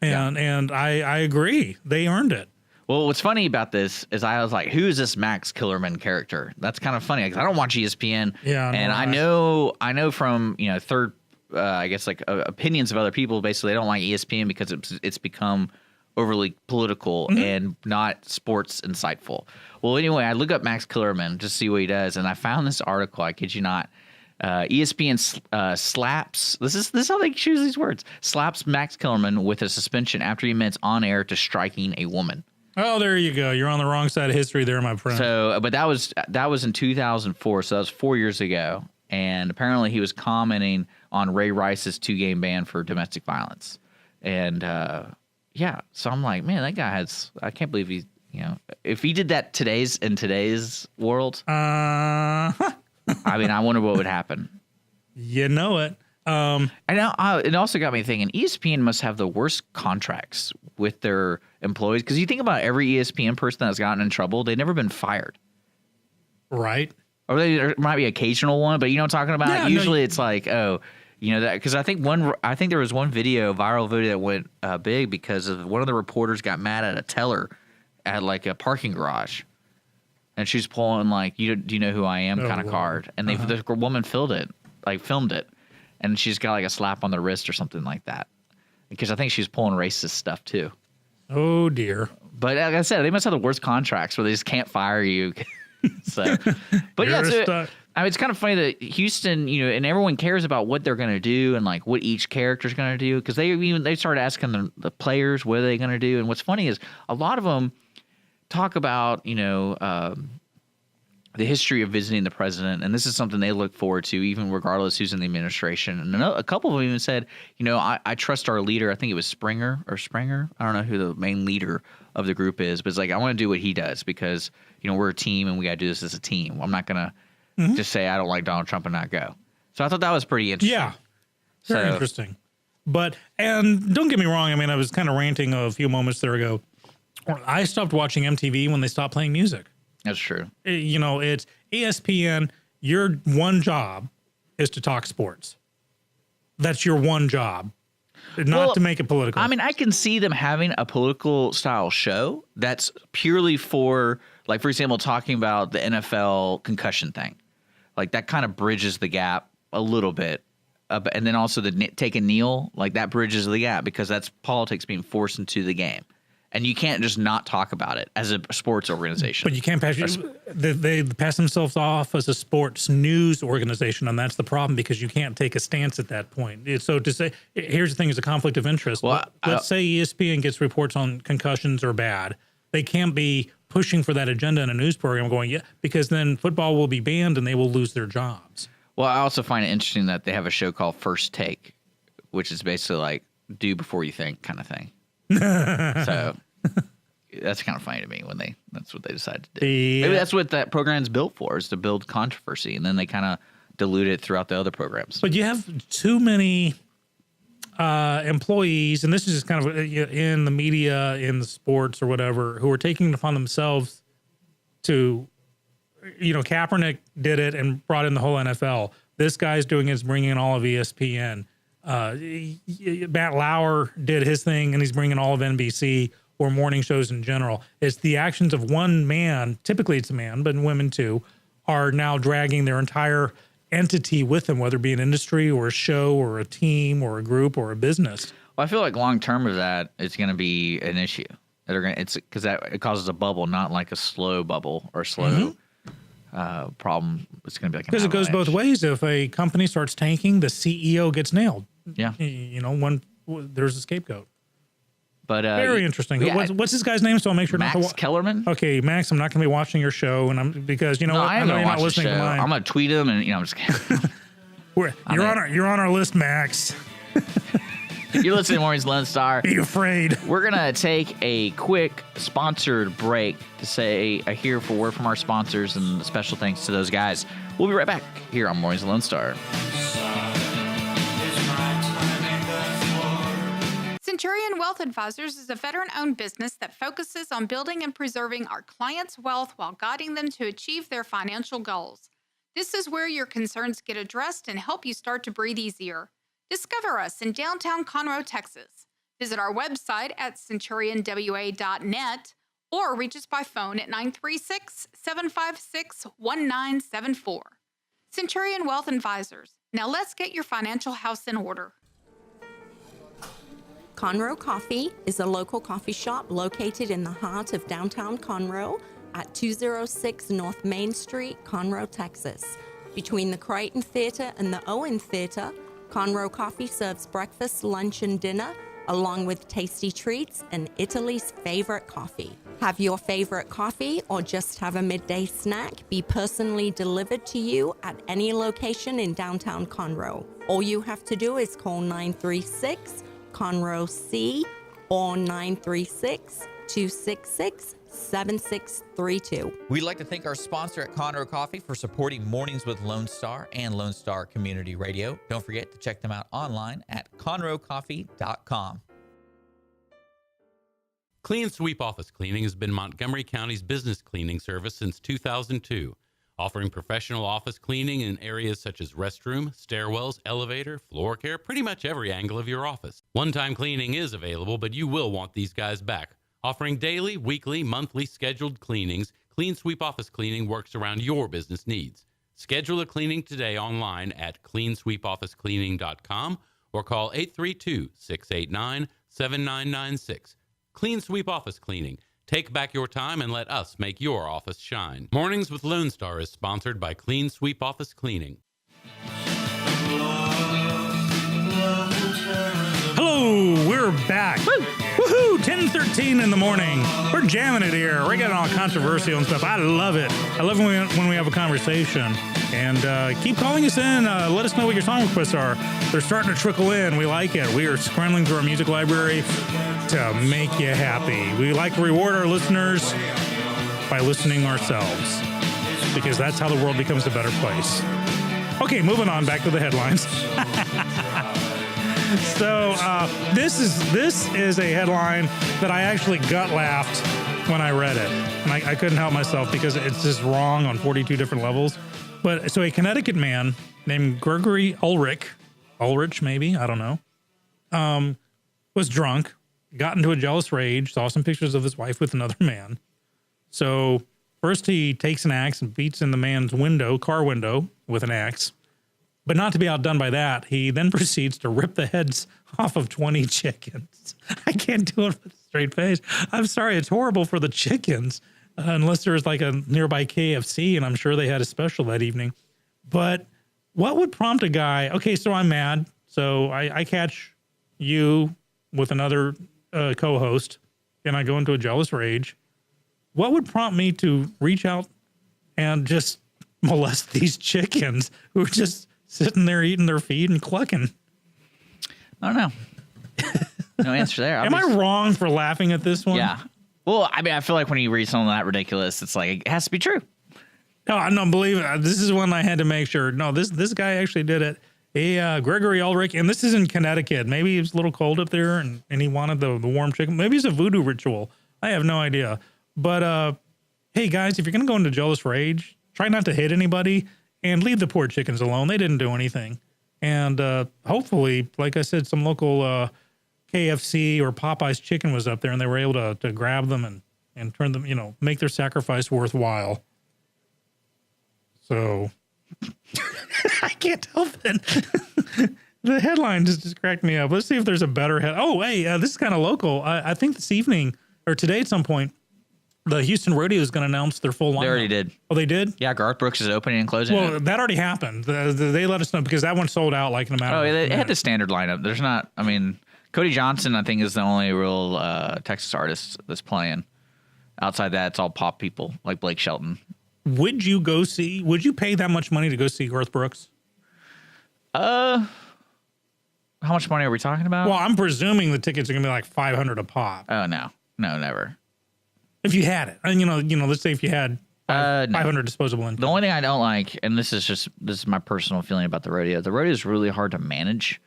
and I agree, they earned it. Well, what's funny about this is I was like, who is this Max Killerman character? That's kind of funny because I don't watch ESPN. Yeah, and I know from third, I guess like opinions of other people. Basically, they don't like ESPN because it's become overly political and not sports insightful. Well, anyway, I look up Max Killerman just to see what he does, and I found this article. I kid you not. ESPN slaps. This is how they choose these words. Slaps Max Killerman with a suspension after he admits on air to striking a woman. Oh, there you go. You're on the wrong side of history there, my friend. So, but that was in 2004, so that was 4 years ago. And apparently he was commenting on Ray Rice's 2-game ban for domestic violence. And so I'm like, man, that guy I can't believe he, if he did that in today's world, I mean, I wonder what would happen. You know it. And now it also got me thinking, ESPN must have the worst contracts with their employees, because you think about every ESPN person that's gotten in trouble, they've never been fired. Right. Or there might be occasional one, but you know what I'm talking about? Yeah, usually it's like, that, because I think there was one viral video that went big because of one of the reporters got mad at a teller at like a parking garage. And she's pulling like, do you know who I am kind of card. And the woman filmed it. And she's got like a slap on the wrist or something like that. Because I think she's pulling racist stuff too. Oh, dear. But like I said, they must have the worst contracts where they just can't fire you. So, but I mean, it's kind of funny that Houston, and everyone cares about what they're going to do and like what each character's going to do, because they started asking the players what are they going to do. And what's funny is a lot of them talk about the history of visiting the president, and this is something they look forward to, even regardless who's in the administration. And a couple of them even said, I trust our leader. I think it was Springer. I don't know who the main leader of the group is, but it's like, I want to do what he does because, we're a team and we got to do this as a team. I'm not going to just say I don't like Donald Trump and not go. So I thought that was pretty interesting. Yeah, very interesting. And don't get me wrong. I mean, I was kind of ranting a few moments there ago. I stopped watching MTV when they stopped playing music. That's true. It's ESPN. Your one job is to talk sports. That's your one job, not to make it political. I mean, I can see them having a political style show that's purely for, like, for example, talking about the NFL concussion thing. Like, that kind of bridges the gap a little bit. And then also the take a kneel, like that bridges the gap because that's politics being forced into the game. And you can't just not talk about it as a sports organization. But you can't pass. They pass themselves off as a sports news organization, and that's the problem because you can't take a stance at that point. So to say, here's the thing: is a conflict of interest. Well, let's say ESPN gets reports on concussions are bad. They can't be pushing for that agenda in a news program, going because then football will be banned and they will lose their jobs. Well, I also find it interesting that they have a show called First Take, which is basically like do before you think kind of thing. So that's kind of funny to me when that's what they decided to do. Maybe that's what that program's built for, is to build controversy, and then they kind of dilute it throughout the other programs. But you have too many employees, and this is just kind of in the media, in the sports or whatever, who are taking it upon themselves to, Kaepernick did it and brought in the whole NFL. This guy's doing is bringing in all of ESPN. Matt Lauer did his thing, and he's bringing all of NBC or morning shows in general. It's the actions of one man, typically it's a man, but women too, are now dragging their entire entity with them, whether it be an industry or a show or a team or a group or a business. Well, I feel like long term of that, it's going to be an issue. It's because it causes a bubble, not like a slow bubble or slow problem. It's going to be like because it goes both ways. If a company starts tanking, the CEO gets nailed. Yeah, there's a scapegoat. But very interesting. Yeah, what's this guy's name? So I'll make sure Max not to Kellerman. Okay, Max, I'm not going to be watching your show, and because I know you're not listening to mine. I'm going to tweet him, and I'm just kidding. You're on our list, Max. You're listening to Mornings Lone Star. Be afraid. We're going to take a quick sponsored break to say a here for word from our sponsors, and special thanks to those guys. We'll be right back here on Mornings Lone Star. Centurion Wealth Advisors is a veteran-owned business that focuses on building and preserving our clients' wealth while guiding them to achieve their financial goals. This is where your concerns get addressed and help you start to breathe easier. Discover us in downtown Conroe, Texas. Visit our website at centurionwa.net or reach us by phone at 936-756-1974. Centurion Wealth Advisors. Now let's get your financial house in order. Conroe Coffee is a local coffee shop located in the heart of downtown Conroe at 206 North Main Street, Conroe, Texas. Between the Crichton Theater and the Owen Theater, Conroe Coffee serves breakfast, lunch, and dinner, along with tasty treats and Italy's favorite coffee. Have your favorite coffee or just have a midday snack be personally delivered to you at any location in downtown Conroe. All you have to do is call 936-CONROE-C or 936-266-7632. We'd like to thank our sponsor at Conroe Coffee for supporting Mornings with Lone Star and Lone Star Community Radio. Don't forget to check them out online at conroecoffee.com. Clean Sweep Office Cleaning has been Montgomery County's business cleaning service since 2002, offering professional office cleaning in areas such as restroom, stairwells, elevator, floor care, pretty much every angle of your office. One-time cleaning is available, but you will want these guys back. Offering daily, weekly, monthly scheduled cleanings, Clean Sweep Office Cleaning works around your business needs. Schedule a cleaning today online at cleansweepofficecleaning.com or call 832-689-7996. Clean Sweep Office Cleaning, Take back your time and let us make your office shine. Mornings with Lone Star is sponsored by Clean Sweep Office Cleaning. Hello, we're back. Woohoo! 10:13 in the morning. We're jamming it here. We're getting all controversial and stuff. I love it. I love when we have a conversation. And keep calling us in. Let us know what your song requests are. They're starting to trickle in. We like it. We are scrambling through our music library to make you happy. We like to reward our listeners by listening ourselves, because that's how the world becomes a better place. Okay, moving on back to the headlines. So this is a headline that I actually gut laughed when I read it, and I couldn't help myself because it's just wrong on 42 different levels. But so a Connecticut man named Gregory Ulrich maybe, I don't know, was drunk, got into a jealous rage, saw some pictures of his wife with another man. So first he takes an axe and beats in the man's car window with an axe. But not to be outdone by that, he then proceeds to rip the heads off of 20 chickens. I can't do it with a straight face. I'm sorry, it's horrible for the chickens, unless there's like a nearby KFC, and I'm sure they had a special that evening. But what would prompt a guy, okay, so I'm mad, so I catch you with another co-host, and I go into a jealous rage. What would prompt me to reach out and just molest these chickens who are just sitting there eating their feed and clucking? I don't know. No answer there. Am I wrong for laughing at this one? Yeah. Well, I mean, I feel like when you read something that ridiculous, it's like, it has to be true. No, I don't believe it. This is one I had to make sure. No, this guy actually did it. Gregory Ulrich, and this is in Connecticut. Maybe it's a little cold up there, and he wanted the warm chicken. Maybe it's a voodoo ritual. I have no idea. But, hey, guys, if you're going to go into jealous rage, try not to hit anybody and leave the poor chickens alone. They didn't do anything. And hopefully, like I said, some local KFC or Popeye's chicken was up there, and they were able to grab them and turn them, make their sacrifice worthwhile. So I can't help it. The headline just cracked me up. Let's see if there's a better head. Oh, hey, this is kind of local. I think this evening or today at some point, the Houston Rodeo is going to announce their full lineup. They already did. Oh, they did? Yeah, Garth Brooks is opening and closing. Well, that already happened. They let us know because that one sold out like in a matter of they had the standard lineup. There's not, Cody Johnson, I think, is the only real Texas artist that's playing. Outside that, it's all pop people like Blake Shelton. Would you pay that much money to go see Garth Brooks? How much money are we talking about? Well, I'm presuming the tickets are going to be like $500 a pop. Oh, no, never. If you had it, and let's say if you had 500 disposable income. The only thing I don't like, and this is my personal feeling about the rodeo is really hard to manage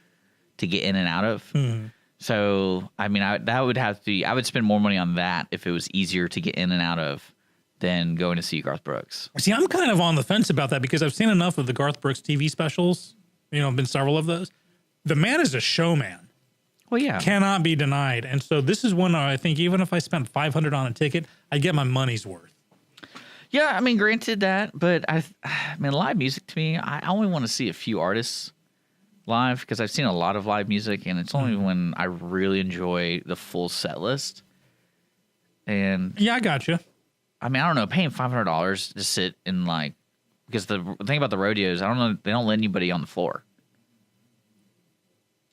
to get in and out of. Mm-hmm. So, that would have to be, I would spend more money on that if it was easier to get in and out of than going to see Garth Brooks. See, I'm kind of on the fence about that because I've seen enough of the Garth Brooks TV specials. Been several of those. The man is a showman. Well, yeah. Cannot be denied. And so this is one I think even if I spent $500 on a ticket, I'd get my money's worth. Yeah, granted that, but live music to me, I only want to see a few artists live because I've seen a lot of live music, and it's only when I really enjoy the full set list. And yeah, I got you. I don't know, paying $500 to sit in because the thing about the rodeos, I don't know, they don't let anybody on the floor.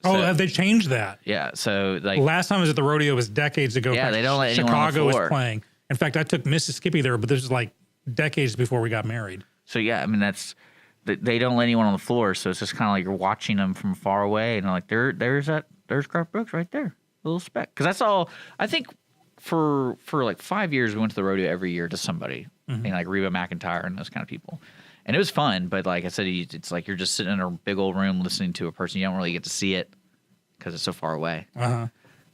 So, have they changed that? Yeah. So last time I was at the rodeo was decades ago. Yeah, they don't let anyone on the Chicago floor. was playing. In fact, I took Mississippi there, but this is like decades before we got married. So yeah, they don't let anyone on the floor. So it's just kind of like you're watching them from far away, and there's Garth Brooks right there, a little speck. Because that's all. I think for like 5 years we went to the rodeo every year to somebody, and like Reba McEntire and those kind of people. And it was fun, but like I said, it's like you're just sitting in a big old room listening to a person. You don't really get to see it because it's so far away. Uh-huh.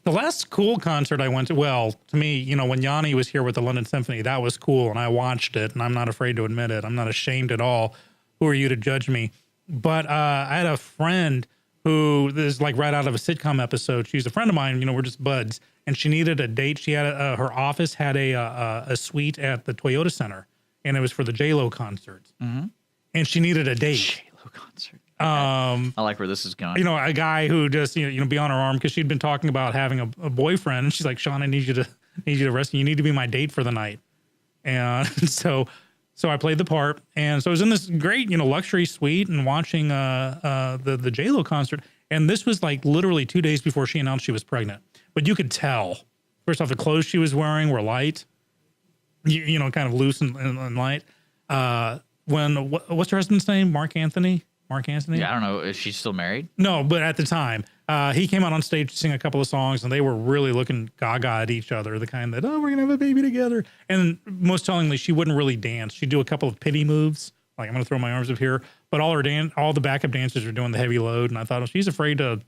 The last cool concert I went to, well, to me, when Yanni was here with the London Symphony, that was cool, and I watched it, and I'm not afraid to admit it. I'm not ashamed at all. Who are you to judge me? But I had a friend who is like right out of a sitcom episode. She's a friend of mine. We're just buds, and she needed a date. She had her office had a suite at the Toyota Center, and it was for the J-Lo concert. Mm-hmm. And she needed a date. J-Lo concert. I like where this is going. A guy who just be on her arm because she'd been talking about having a boyfriend, and she's like, "Sean, I need you to need you to rest. You need to be my date for the night. And so I played the part. And so I was in this great, luxury suite and watching the J-Lo concert. And this was like literally 2 days before she announced she was pregnant. But you could tell. First off, the clothes she was wearing were light, kind of loose and light. What's her husband's name? Mark Anthony? Yeah, I don't know. Is she still married? No, but at the time, he came out on stage to sing a couple of songs, and they were really looking gaga at each other, the kind that, we're going to have a baby together. And most tellingly, she wouldn't really dance. She'd do a couple of pity moves, like I'm going to throw my arms up here. But all the backup dancers were doing the heavy load, and I thought, she's afraid to,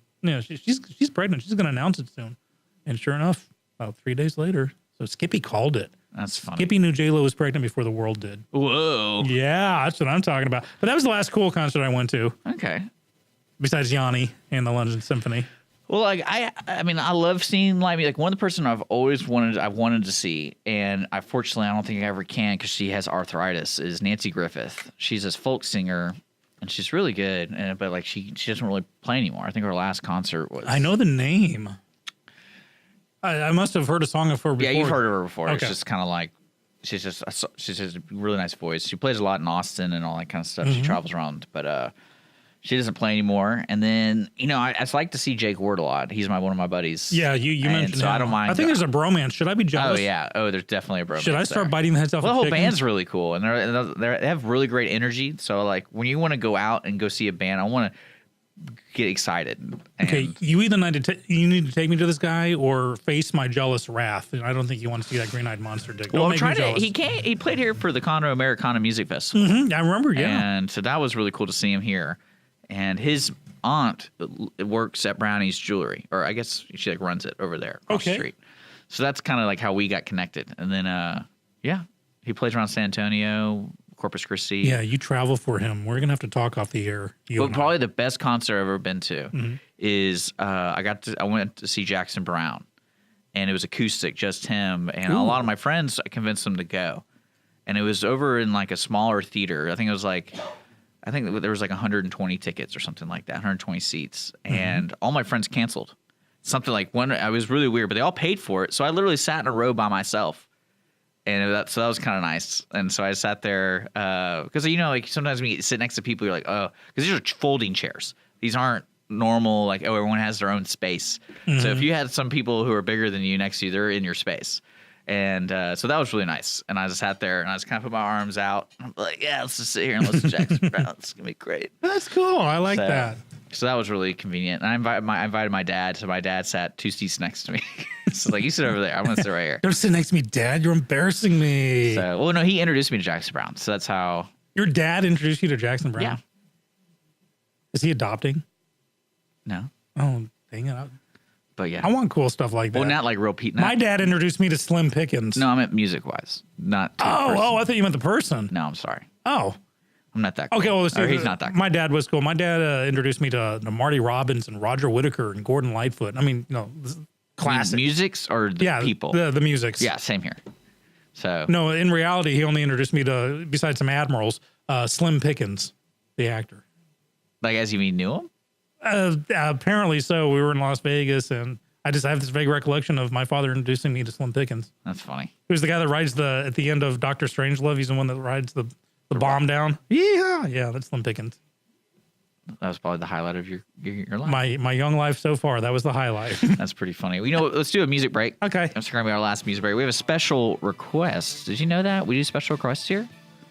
she's pregnant. She's going to announce it soon. And sure enough, about 3 days later, so Skippy called it. That's funny. Skippy knew J-Lo was pregnant before the world did. Whoa. Yeah, that's what I'm talking about. But that was the last cool concert I went to. Okay. Besides Yanni and the London Symphony. Well, like I mean, I love seeing live music. Like one of the person I've wanted to see, and I don't think I ever can because she has arthritis. Is Nancy Griffith. She's this folk singer, and she's really good. But like she doesn't really play anymore. I think her last concert was. I know the name. I must have heard a song of her before. Yeah, you've heard of her before. Okay. It's just kind of like she's just a really nice voice. She plays a lot in Austin and all that kind of stuff. She travels around, but she doesn't play anymore. And then I'd like to see Jake Ward a lot. He's one of my buddies. Yeah, you mentioned so him. I don't mind. I think there's a bromance. Should I be jealous? Oh yeah. Oh, there's definitely a bromance. Should I start there. biting the heads off? Well, the of whole chickens? band's really cool, and they have really great energy. So like when you want to go out and go see a band, I want to get excited. Okay, you either need to take me to this guy or face my jealous wrath. And I don't think you want to see that green-eyed monster dick. Well, Don't I'm make trying me to. jealous. He played here for the Conroe Americana Music Festival. I remember. Yeah, and so that was really cool to see him here. And his aunt works at Brownie's Jewelry, or I guess she like runs it over there across the street. So that's kind of like how we got connected. And then he plays around San Antonio, Corpus Christi. Yeah, you travel for him. We're gonna have to talk off the air. But probably the best concert I've ever been to is I went to see Jackson Brown, and it was acoustic, just him, and a lot of my friends. I convinced them to go, and it was over in like a smaller theater. I think there was like 120 tickets or something like that, 120 seats, and all my friends canceled. Something like one. I was really weird, but they all paid for it, so I literally sat in a row by myself. And that was kind of nice. And so I sat there because, like sometimes when you sit next to people, you're like, oh, because these are folding chairs. These aren't normal, like, oh, everyone has their own space. So if you had some people who are bigger than you next to you, they're in your space. And so that was really nice. And I just sat there and I just kind of put my arms out. I'm like, yeah, let's just sit here and listen to Jackson Brown. It's going to be great. That's cool. I like that. So that was really convenient. And I invited my dad. So my dad sat 2 seats next to me. So like, you sit over there. I'm going to sit right here. Don't sit next to me, Dad. You're embarrassing me. So, well, no, he introduced me to Jackson Brown. So that's how. Your dad introduced you to Jackson Brown? Yeah. Is he adopting? No. Oh, dang it. But yeah. I want cool stuff like that. Well, not like real Pete. My dad introduced me to Slim Pickens. No, I meant music-wise, not to the person. I thought you meant the person. No, I'm sorry. Oh. I'm not that cool. Okay, well, Or he's not that cool. My dad was cool. My dad introduced me to Marty Robbins and Roger Whittaker and Gordon Lightfoot. I mean, classic. Musics or the people? The musics. Yeah, same here. So no, in reality, he only introduced me to, besides some admirals, Slim Pickens, the actor. Like, as you knew him? Apparently so. We were in Las Vegas, and I have this vague recollection of my father introducing me to Slim Pickens. That's funny. Who's the guy that rides at the end of Dr. Strangelove? He's the one that rides the bomb down. Yeah, that's Slim Pickens. That was probably the highlight of your life. My young life so far. That was the highlight. That's pretty funny. Let's do a music break. Okay. That's going to be our last music break. We have a special request. Did you know that? We do special requests here?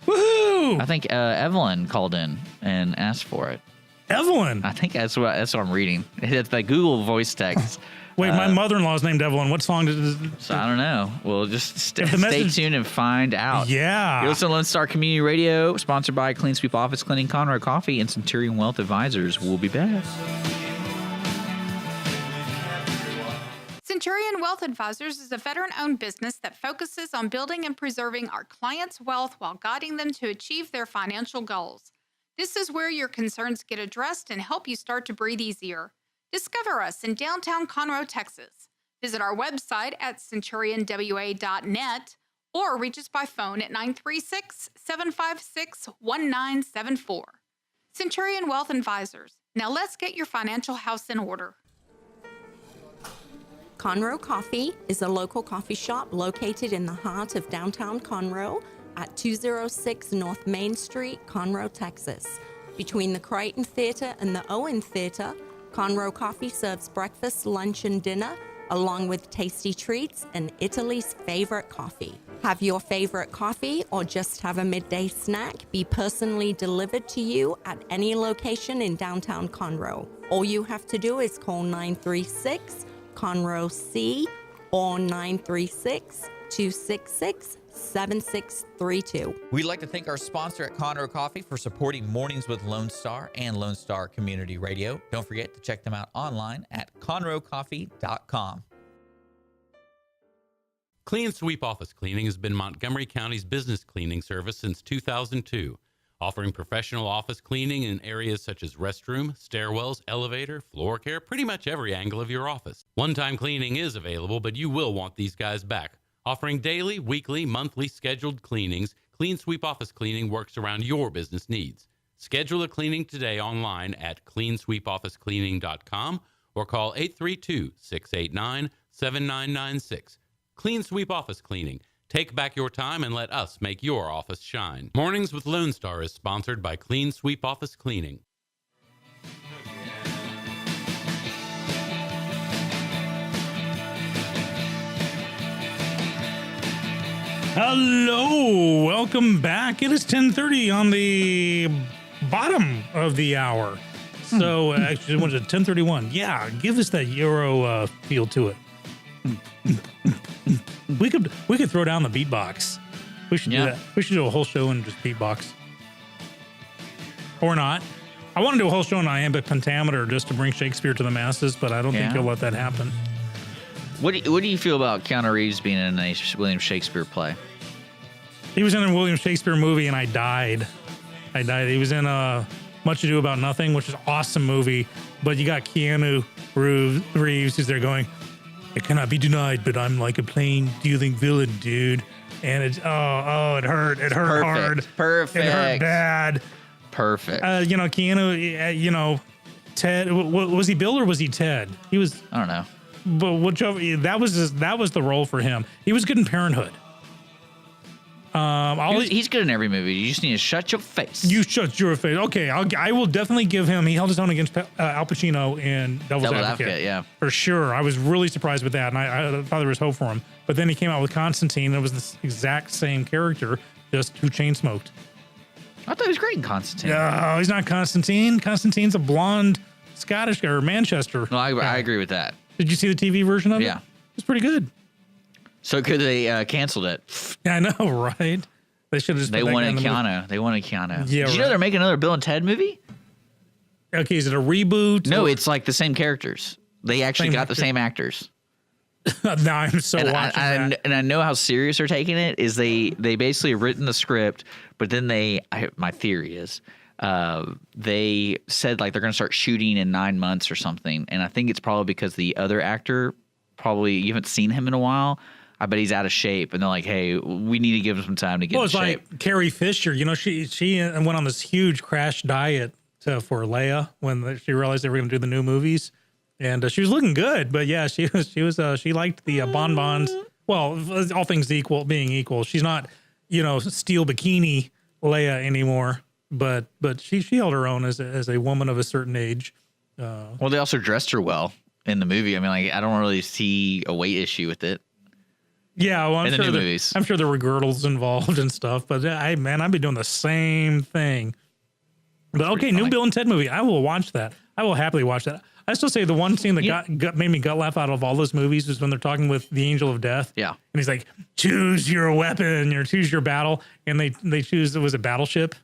Woohoo! I think Evelyn called in and asked for it. Evelyn? I think that's what I'm reading. It's the Google voice text. Wait, my mother-in-law's named Evelyn. What song So I don't know. We'll just stay message- tuned and find out. Yeah. You listen to Lone Star Community Radio, sponsored by Clean Sweep Office Cleaning, Conroe Coffee, and Centurion Wealth Advisors. We'll be back. Centurion Wealth Advisors is a veteran-owned business that focuses on building and preserving our clients' wealth while guiding them to achieve their financial goals. This is where your concerns get addressed and help you start to breathe easier. Discover us in downtown Conroe, Texas. Visit our website at centurionwa.net or reach us by phone at 936-756-1974. Centurion Wealth Advisors. Now let's get your financial house in order. Conroe Coffee is a local coffee shop located in the heart of downtown Conroe at 206 North Main Street, Conroe, Texas. Between the Crichton Theater and the Owen Theater, Conroe Coffee serves breakfast, lunch, and dinner, along with tasty treats and Italy's favorite coffee. Have your favorite coffee or just have a midday snack be personally delivered to you at any location in downtown Conroe. All you have to do is call 936-CONROE-C or 936-266-7632. We'd like to thank our sponsor at Conroe Coffee for supporting Mornings with Lone Star and Lone Star Community Radio. Don't forget to check them out online at conroecoffee.com. Clean Sweep Office Cleaning has been Montgomery County's business cleaning service since 2002, offering professional office cleaning in areas such as restroom, stairwells, elevator, floor care, pretty much every angle of your office. One-time cleaning is available, but you will want these guys back. Offering daily, weekly, monthly scheduled cleanings, Clean Sweep Office Cleaning works around your business needs. Schedule a cleaning today online at cleansweepofficecleaning.com or call 832-689-7996. Clean Sweep Office Cleaning. Take back your time and let us make your office shine. Mornings with Lone Star is sponsored by Clean Sweep Office Cleaning. Hello, welcome back. It is 10:30 on the bottom of the hour. So actually, what is it? 10:31. Yeah, give us that Euro feel to it. We could throw down the beatbox. We should do that. We should do a whole show and just beatbox, or not. I want to do a whole show on iambic pentameter just to bring Shakespeare to the masses, but I don't think you'll let that happen. What do you feel about Keanu Reeves being in a William Shakespeare play? He was in a William Shakespeare movie, and I died. He was in Much Ado About Nothing, which is an awesome movie. But you got Keanu Reeves who's there going, "It cannot be denied, but I'm like a plain dealing villain, dude." And it hurt. It hurt hard. Perfect. It hurt bad. Perfect. Keanu, Ted. Was he Bill or was he Ted? He was. I don't know. But whichever, that was the role for him. He was good in Parenthood. He's good in every movie. You just need to shut your face. You shut your face. Okay, I will definitely give him. He held his own against Al Pacino in Devil's Advocate. Yeah, for sure. I was really surprised with that, and I thought there was hope for him. But then he came out with Constantine. And it was the exact same character, just who chain smoked. I thought he was great in Constantine. No, he's not Constantine. Constantine's a blonde Scottish or Manchester. No, I agree with that. Did you see the TV version of it? Yeah. It's pretty good. So good they canceled it. Yeah, I know, right? They should have just They wanted Keanu. Yeah, Did you know they're making another Bill and Ted movie? Okay, is it a reboot? No, it's like the same characters. They actually got the same actors. Now I'm so watching that. And I know how serious they're taking it is they basically have written the script, but then my theory is they said like they're going to start shooting in 9 months or something. And I think it's probably because the other actor, you haven't seen him in a while. I bet he's out of shape. And they're like, hey, we need to give him some time to get in shape. Like Carrie Fisher, she went on this huge crash diet for Leia when she realized they were going to do the new movies. And she was looking good, but yeah, she liked the bonbons. Well, all things being equal, she's not, steel bikini Leia anymore. But she held her own as a woman of a certain age. Well, they also dressed her well in the movie. I mean, like I don't really see a weight issue with it. Yeah, well, I'm sure there were girdles involved and stuff. But I've been doing the same thing. But okay, new Bill and Ted movie. I will watch that. I will happily watch that. I still say the one scene that made me gut laugh out of all those movies was when they're talking with the Angel of Death. Yeah. And he's like, choose your weapon or choose your battle. And they choose, it was a Battleship,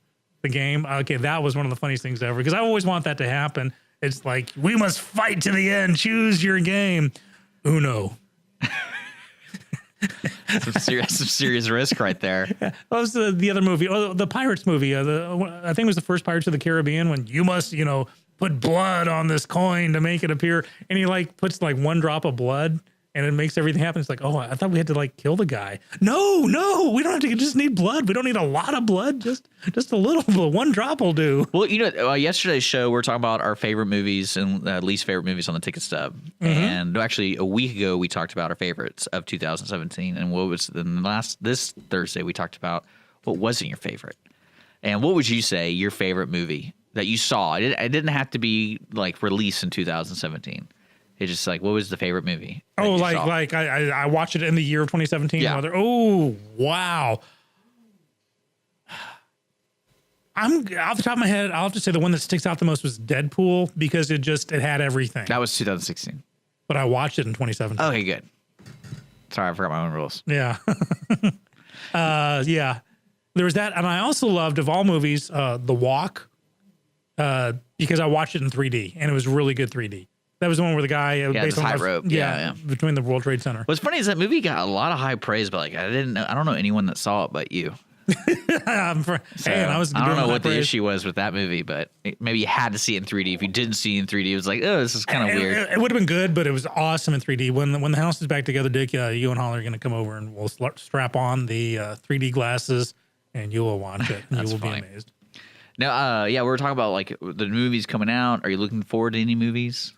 the game. Okay, that was one of the funniest things ever because I always want that to happen. It's like, we must fight to the end. Choose your game. Uno. some serious risk right there. Yeah. That was the other movie. Oh, the Pirates movie. I think it was the first Pirates of the Caribbean when you must, put blood on this coin to make it appear. And he puts one drop of blood and it makes everything happen. It's like, oh, I thought we had to like kill the guy. No, we don't have to. Just need blood. We don't need a lot of blood. Just a little. One drop will do. Well, yesterday's show we're talking about our favorite movies and least favorite movies on the ticket stub. And actually, a week ago we talked about our favorites of 2017. And what was this Thursday we talked about what wasn't your favorite. And what would you say your favorite movie that you saw? It didn't have to be like released in 2017. It's just like, what was the favorite movie? Oh, like I watched it in the year of 2017. Yeah. Oh, wow. I'm off the top of my head. I'll have to say the one that sticks out the most was Deadpool because it had everything. That was 2016. But I watched it in 2017. Okay, good. Sorry, I forgot my own rules. Yeah. Yeah. There was that. And I also loved, of all movies, The Walk, because I watched it in 3D and it was really good 3D. That was the one where the guy based on tightrope. Yeah, between the World Trade Center. What's funny is that movie got a lot of high praise, but like I don't know anyone that saw it but you. I don't know what the issue was with that movie, but maybe you had to see it in 3D. If you didn't see it in 3D, it was like, oh, this is kind of weird. It would have been good, but it was awesome in 3D. When the house is back together, Dick, you and Holly are going to come over and we'll strap on the 3D glasses and you will watch it and you will be amazed. Now, we were talking about like the movies coming out. Are you looking forward to any movies?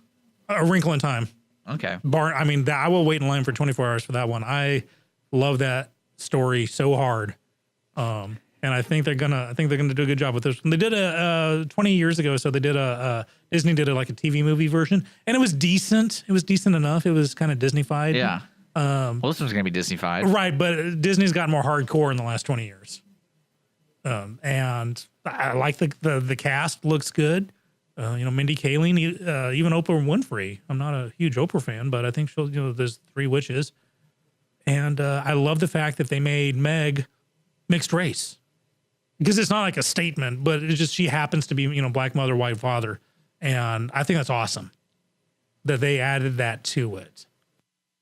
A Wrinkle in Time. Okay. I will wait in line for 24 hours for that one. I love that story so hard. And I think they're gonna do a good job with this. They did 20 years ago. So they did Disney did like a TV movie version and it was decent. It was decent enough. It was kind of Disney-fied. Yeah. Well, this one's going to be Disney-fied. Right. But Disney's gotten more hardcore in the last 20 years. And I like the cast looks good. Mindy Kaling, even Oprah Winfrey. I'm not a huge Oprah fan, but I think there's 3 witches. And I love the fact that they made Meg mixed race. Because it's not like a statement, but it's just she happens to be, black mother, white father. And I think that's awesome that they added that to it.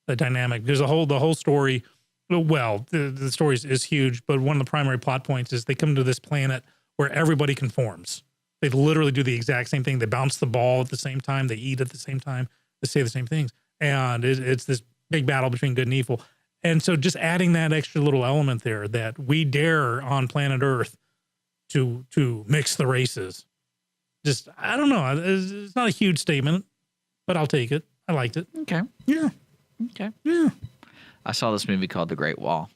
The dynamic. There's the whole story. Well, the story is huge, but one of the primary plot points is they come to this planet where everybody conforms. They literally do the exact same thing. They bounce the ball at the same time. They eat at the same time. They say the same things. And it's this big battle between good and evil. And so just adding that extra little element there that we dare on planet Earth to mix the races. Just, I don't know. It's not a huge statement, but I'll take it. I liked it. Okay. Yeah. Okay. Yeah. I saw this movie called The Great Wall.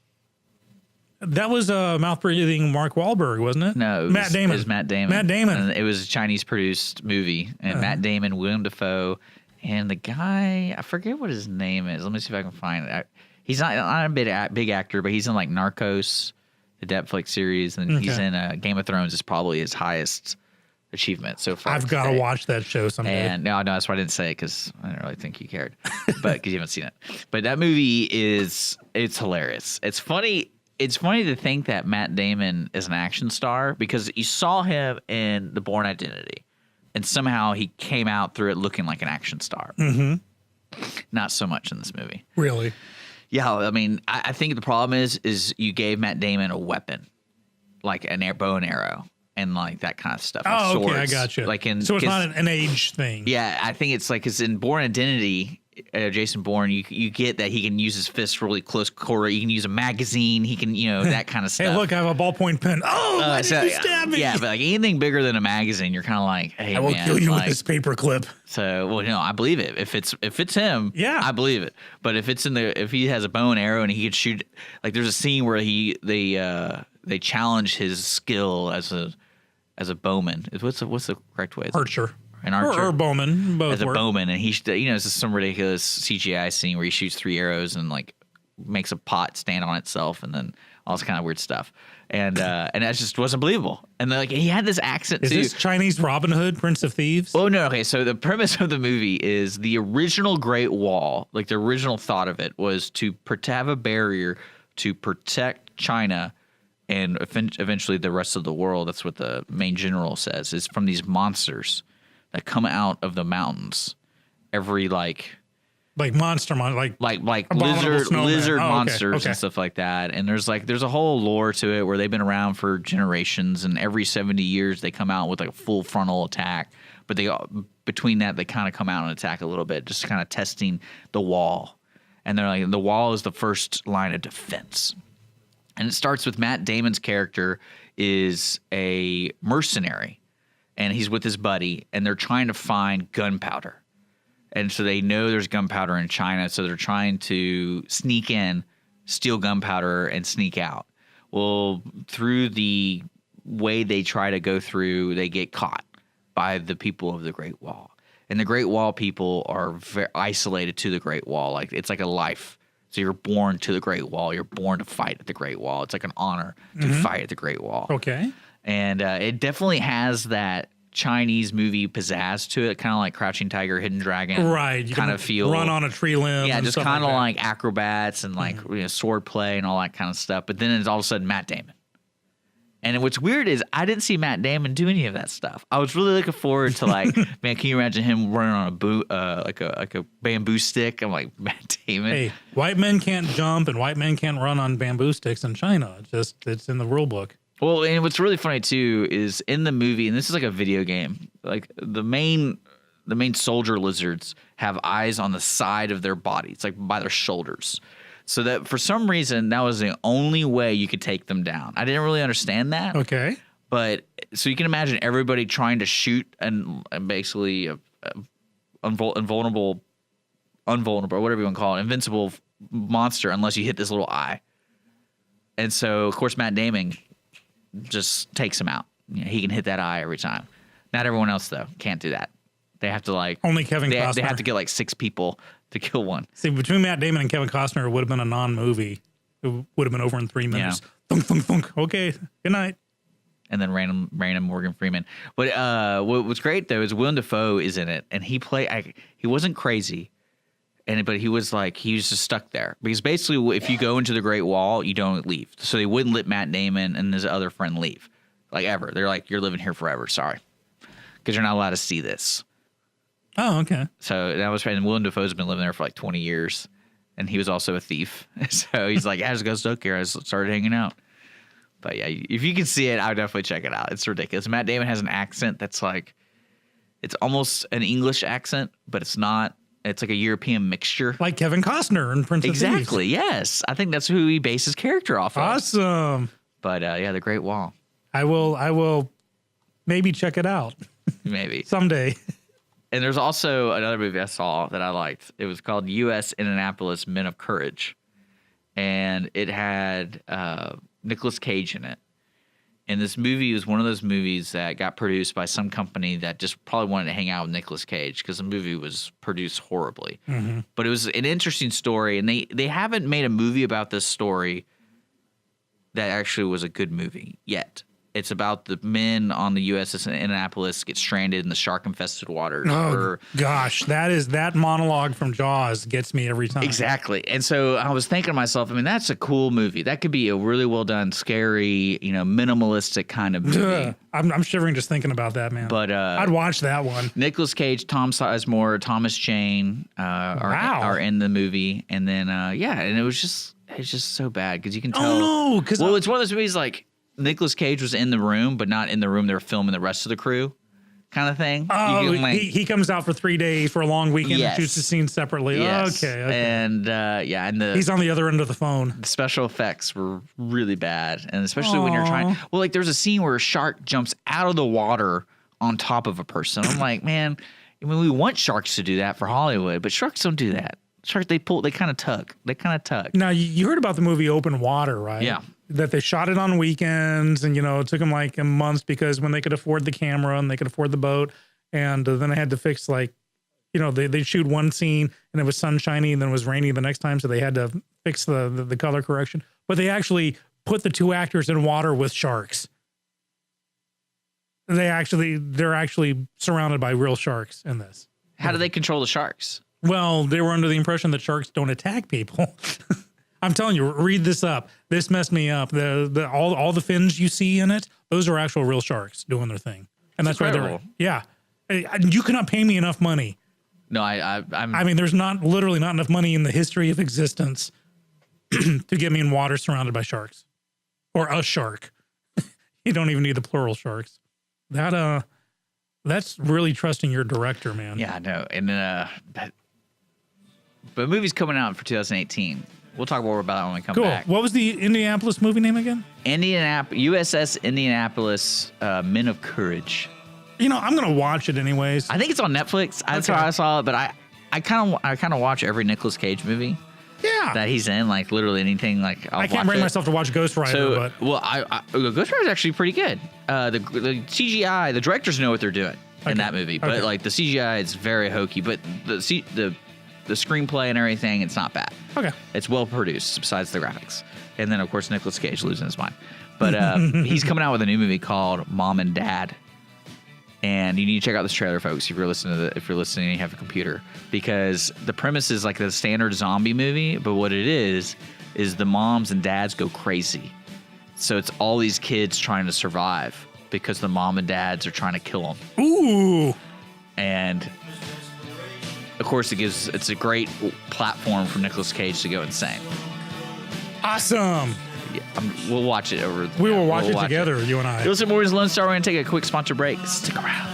That was mouth-breathing Mark Wahlberg, wasn't it? No, Matt Damon. It was Matt Damon. Matt Damon. And it was a Chinese-produced movie. And Matt Damon, Willem Dafoe, and the guy, I forget what his name is. Let me see if I can find it. He's not a big actor, but he's in like Narcos, the Netflix series, and he's in Game of Thrones is probably his highest achievement so far. I've got to watch that show someday. And no, that's why I didn't say it because I don't really think you cared, but because you haven't seen it. But that movie it's hilarious. It's funny. It's funny to think that Matt Damon is an action star because you saw him in The Bourne Identity, and somehow he came out through it looking like an action star. Mm-hmm. Not so much in this movie. Really? Yeah, I mean, I think the problem is you gave Matt Damon a weapon, like a bow and arrow, and like that kind of stuff. Oh, swords. okay, I got you. So it's not an age thing. Yeah, I think it's like because in Bourne Identity, Jason Bourne, you get that he can use his fists really close quarter. He can use a magazine. He can, that kind of stuff. Hey, look, I have a ballpoint pen. Oh, why did you stab me? Yeah, but like anything bigger than a magazine, you're kind of like, hey, I will kill you with this paper clip. So, well, no, I believe it. If it's him, yeah, I believe it. But if he has a bow and arrow and he could shoot, like there's a scene where they challenge his skill as a bowman. What's the correct way? Archer. An archer or bowman, both as a bowman, and it's just some ridiculous CGI scene where he shoots 3 arrows and like makes a pot stand on itself, and then all this kind of weird stuff, and that just wasn't believable. And like he had this accent too. Is this Chinese Robin Hood, Prince of Thieves? Oh no, okay. So the premise of the movie is the original Great Wall, like the original thought of it was to have a barrier to protect China and eventually the rest of the world. That's what the main general says, is from these monsters that come out of the mountains every like monster lizard monsters and stuff like that. And there's a whole lore to it where they've been around for generations, and every 70 years they come out with like a full frontal attack. But between that they kind of come out and attack a little bit, just kind of testing the wall. And they're like, the wall is the first line of defense. And it starts with Matt Damon's character is a mercenary, and he's with his buddy, and they're trying to find gunpowder. And so they know there's gunpowder in China, so they're trying to sneak in, steal gunpowder, and sneak out. Well, through the way they try to go through, they get caught by the people of the Great Wall. And the Great Wall people are very isolated to the Great Wall. Like, it's like a life. So you're born to the Great Wall. You're born to fight at the Great Wall. It's like an honor to fight at the Great Wall. Okay. And it definitely has that Chinese movie pizzazz to it, kind of like Crouching Tiger, Hidden Dragon. Right. You kind of feel run on a tree limb. Yeah, and just stuff kind of that. like acrobats and like sword play and all that kind of stuff. But then it's all of a sudden Matt Damon. And what's weird is I didn't see Matt Damon do any of that stuff. I was really looking forward to like, man, can you imagine him running on a bamboo stick? I'm like, Matt Damon. Hey, white men can't jump and white men can't run on bamboo sticks in China. It's in the rule book. Well, and what's really funny too is in the movie, and this is like a video game, like the main soldier lizards have eyes on the side of their body. It's like by their shoulders. So that for some reason, that was the only way you could take them down. I didn't really understand that. Okay. But so you can imagine everybody trying to shoot and basically invulnerable, or whatever you want to call it, invincible monster unless you hit this little eye. And so, of course, Matt Damon just takes him out. You know, he can hit that eye every time. Not everyone else, though, can't do that. They have to like only Kevin Costner. They have to get like 6 people to kill one. See, between Matt Damon and Kevin Costner, it would have been a non-movie. It would have been over in 3 minutes. Yeah. Thunk, thunk, thunk. Okay, good night. And then random Morgan Freeman. But what's great though is Willem Dafoe is in it, and he wasn't crazy, but he was just stuck there because basically if you go into the Great Wall, you don't leave. So they wouldn't let Matt Damon and his other friend leave, like ever. They're like, you're living here forever. Sorry, because you're not allowed to see this. Oh, okay. So that was, and Willem Dafoe's been living there for like 20 years, and he was also a thief. So he's like, I just got stuck here. I just started hanging out. But yeah, if you can see it, I would definitely check it out. It's ridiculous. Matt Damon has an accent that's like, it's almost an English accent, but it's not. It's like a European mixture. Like Kevin Costner in Prince of Thieves. Exactly, yes. I think that's who he based his character off of. Awesome. But yeah, the Great Wall. I will maybe check it out. Maybe. Someday. And there's also another movie I saw that I liked. It was called U.S. Indianapolis Men of Courage. And it had Nicolas Cage in it. And this movie was one of those movies that got produced by some company that just probably wanted to hang out with Nicolas Cage because the movie was produced horribly. Mm-hmm. But it was an interesting story. And they haven't made a movie about this story that actually was a good movie yet. It's about the men on the USS Indianapolis get stranded in the shark-infested waters. Oh, gosh. That monologue from Jaws gets me every time. Exactly. And so I was thinking to myself, I mean, that's a cool movie. That could be a really well-done, scary, minimalistic kind of movie. I'm shivering just thinking about that, man. But I'd watch that one. Nicolas Cage, Tom Sizemore, Thomas Jane are in the movie. And then, and it's just so bad because you can tell. Oh, no. Well, it's one of those movies like, Nicolas Cage was in the room, but not in the room they were filming the rest of the crew, kind of thing. Oh, he comes out for 3 days for a long weekend and shoots the scenes separately. Yes. Okay. And he's on the other end of the phone. The special effects were really bad, and especially when you're trying. Well, like there's a scene where a shark jumps out of the water on top of a person. I'm like, man, I mean, we want sharks to do that for Hollywood, but sharks don't do that. Sharks, they kind of tug. Now, you heard about the movie Open Water, right? Yeah. That they shot it on weekends and, it took them like months because when they could afford the camera and they could afford the boat. And then they had to fix they shoot one scene and it was sunshiny and then it was rainy the next time. So they had to fix the color correction. But they actually put the 2 actors in water with sharks. They're actually surrounded by real sharks in this. How do they control the sharks? Well, they were under the impression that sharks don't attack people. I'm telling you, read this up. This messed me up. All the fins you see in it, those are actual real sharks doing their thing. And that's why they're, yeah. You cannot pay me enough money. No, I mean, there's literally not enough money in the history of existence to get me in water surrounded by sharks or a shark. You don't even need the plural sharks. That's really trusting your director, man. Yeah, I know. And But a movie's coming out for 2018. We'll talk more about that when we come Cool. back. What was the Indianapolis movie name again? USS Indianapolis, Men of Courage. I'm gonna watch it anyways. I think it's on Netflix. That's where I saw it. But I kind of watch every Nicolas Cage movie that he's in, like literally anything. Like I can't bring myself to watch Ghost Rider, but Ghost Rider is actually pretty good. The CGI, the directors know what they're doing in that movie, but like the CGI is very hokey. But the screenplay and everything, it's not bad. Okay, it's well produced besides the graphics. And then of course Nicolas Cage losing his mind. But he's coming out with a new movie called Mom and Dad. And you need to check out this trailer, folks, if you're listening and you have a computer, because the premise is like the standard zombie movie, but what it is the moms and dads go crazy. So it's all these kids trying to survive because the mom and dads are trying to kill them. Ooh. And of course it's a great platform for Nicolas Cage to go insane. Awesome. Yeah, we'll watch it over. We will watch it together, you and I. Listen, Mornings Lone Star. We're going to take a quick sponsor break. Stick around.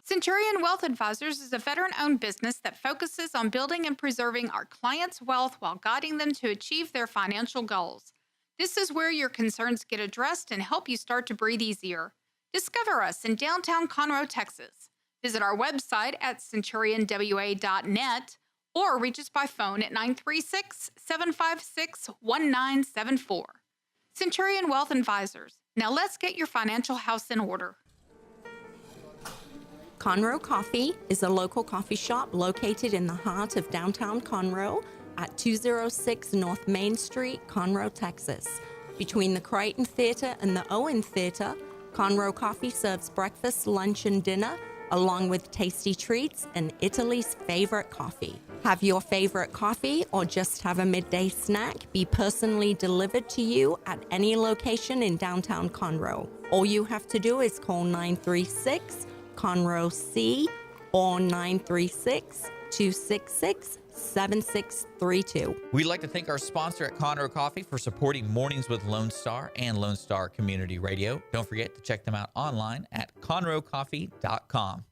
Centurion Wealth Advisors is a veteran-owned business that focuses on building and preserving our clients' wealth while guiding them to achieve their financial goals. This is where your concerns get addressed and help you start to breathe easier. Discover us in downtown Conroe, Texas. Visit our website at centurionwa.net or reach us by phone at 936-756-1974. Centurion Wealth Advisors. Now let's get your financial house in order. Conroe Coffee is a local coffee shop located in the heart of downtown Conroe at 206 North Main Street, Conroe, Texas. Between the Crichton Theater and the Owen Theater, Conroe Coffee serves breakfast, lunch, and dinner, along with tasty treats and Italy's favorite coffee. Have your favorite coffee or just have a midday snack be personally delivered to you at any location in downtown Conroe. All you have to do is call 936-CONROE-C or 936-266-7632. We'd like to thank our sponsor at Conroe Coffee for supporting Mornings with Lone Star and Lone Star Community Radio. Don't forget to check them out online at conroecoffee.com.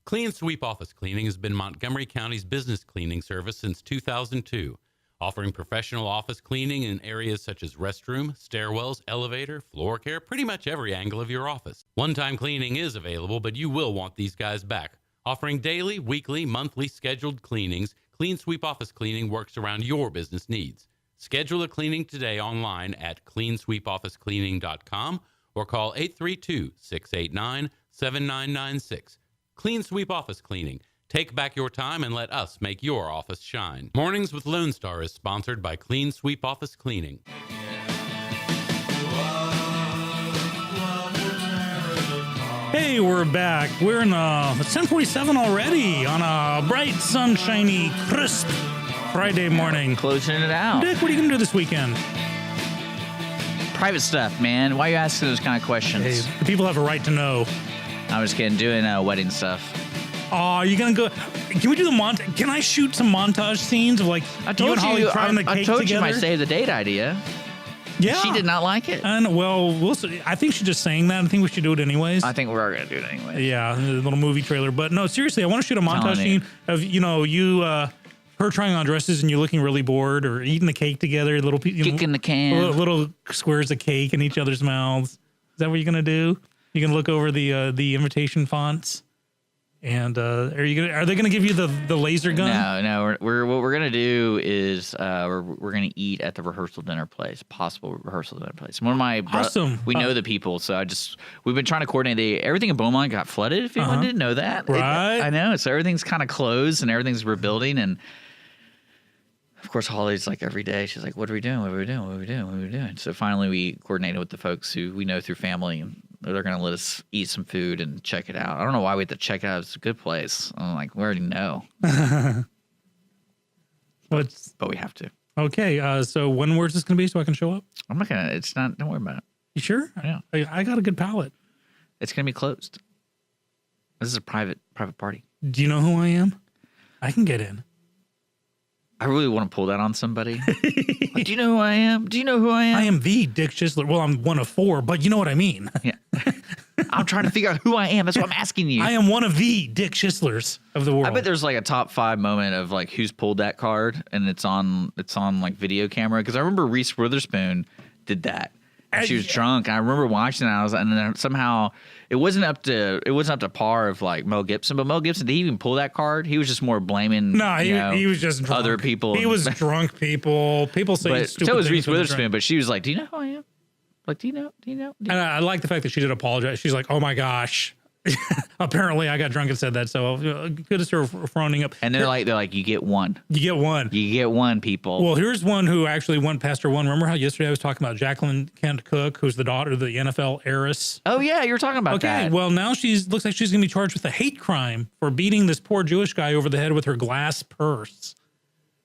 Clean Sweep Office Cleaning has been Montgomery County's business cleaning service since 2002, offering professional office cleaning in areas such as restroom, stairwells, elevator, floor care, pretty much every angle of your office. One-time cleaning is available, but you will want these guys back. Offering daily, weekly, monthly scheduled cleanings, Clean Sweep Office Cleaning works around your business needs. Schedule a cleaning today online at cleansweepofficecleaning.com or call 832-689-7996. Clean Sweep Office Cleaning. Take back your time and let us make your office shine. Mornings with Lone Star is sponsored by Clean Sweep Office Cleaning. Hey, we're back. We're in it's 10:47 already on a bright, sunshiny, crisp Friday morning. Closing it out. Dick, what are you going to do this weekend? Private stuff, man. Why are you asking those kind of questions? Hey, the people have a right to know. I'm just kidding. Doing wedding stuff. Oh, you gonna go? Can we do the montage? Can I shoot some montage scenes of like you and Holly trying the cake I told together? you my save the date idea. Yeah, she did not like it. And we'll see. I think she's just saying that. I think we should do it anyways. I think we're gonna do it anyway. Yeah, a little movie trailer. But no, seriously, I want to shoot a montage scene of her trying on dresses and you looking really bored, or eating the cake together, kicking the can, little squares of cake in each other's mouths. Is that what you're gonna do? You're gonna look over the invitation fonts, and are they gonna give you the laser gun? No. What we're gonna do is we're gonna eat at the rehearsal dinner place, possible rehearsal dinner place. One of my awesome. We know the people, so we've been trying to coordinate. Everything in Beaumont got flooded. If anyone didn't know that, right? I know. So everything's kind of closed and everything's rebuilding. And of course, Holly's like every day. She's like, "What are we doing? What are we doing? What are we doing? What are we doing?" So finally, we coordinated with the folks who we know through family, and they're going to let us eat some food and check it out. I don't know why we have to check it out. It's a good place. I'm like, we already know. But we have to. Okay. So where's this going to be so I can show up? I'm not going to. It's not. Don't worry about it. You sure? Yeah. I got a good palate. It's going to be closed. This is a private party. Do you know who I am? I can get in. I really want to pull that on somebody. Like, do you know who I am? Do you know who I am? I am the Dick Schissler. Well, I'm one of 4, but you know what I mean. Yeah. I'm trying to figure out who I am. That's what I'm asking you. I am one of the Dick Schisslers of the world. I bet there's like a top 5 moment of like who's pulled that card, and it's on like video camera. Because I remember Reese Witherspoon did that. And she was drunk. And I remember watching that. And then somehow it wasn't up to par of like Mel Gibson. But Mel Gibson, did he even pull that card? He was just more blaming. No, he was just drunk. Other people. He was drunk people. People say but stupid so was things Reese Witherspoon. But she was like, "Do you know who I am? Like, do you know? And I like the fact that she did apologize. She's like, "Oh my gosh." Apparently, I got drunk and said that. So good as her phoning up. And they're like, you get one. You get one. You get one, people. Well, here's one who actually went past her one. Remember how yesterday I was talking about Jacqueline Kent Cook, who's the daughter of the NFL heiress? Oh yeah, you were talking about that. Okay, well now looks like she's going to be charged with a hate crime for beating this poor Jewish guy over the head with her glass purse.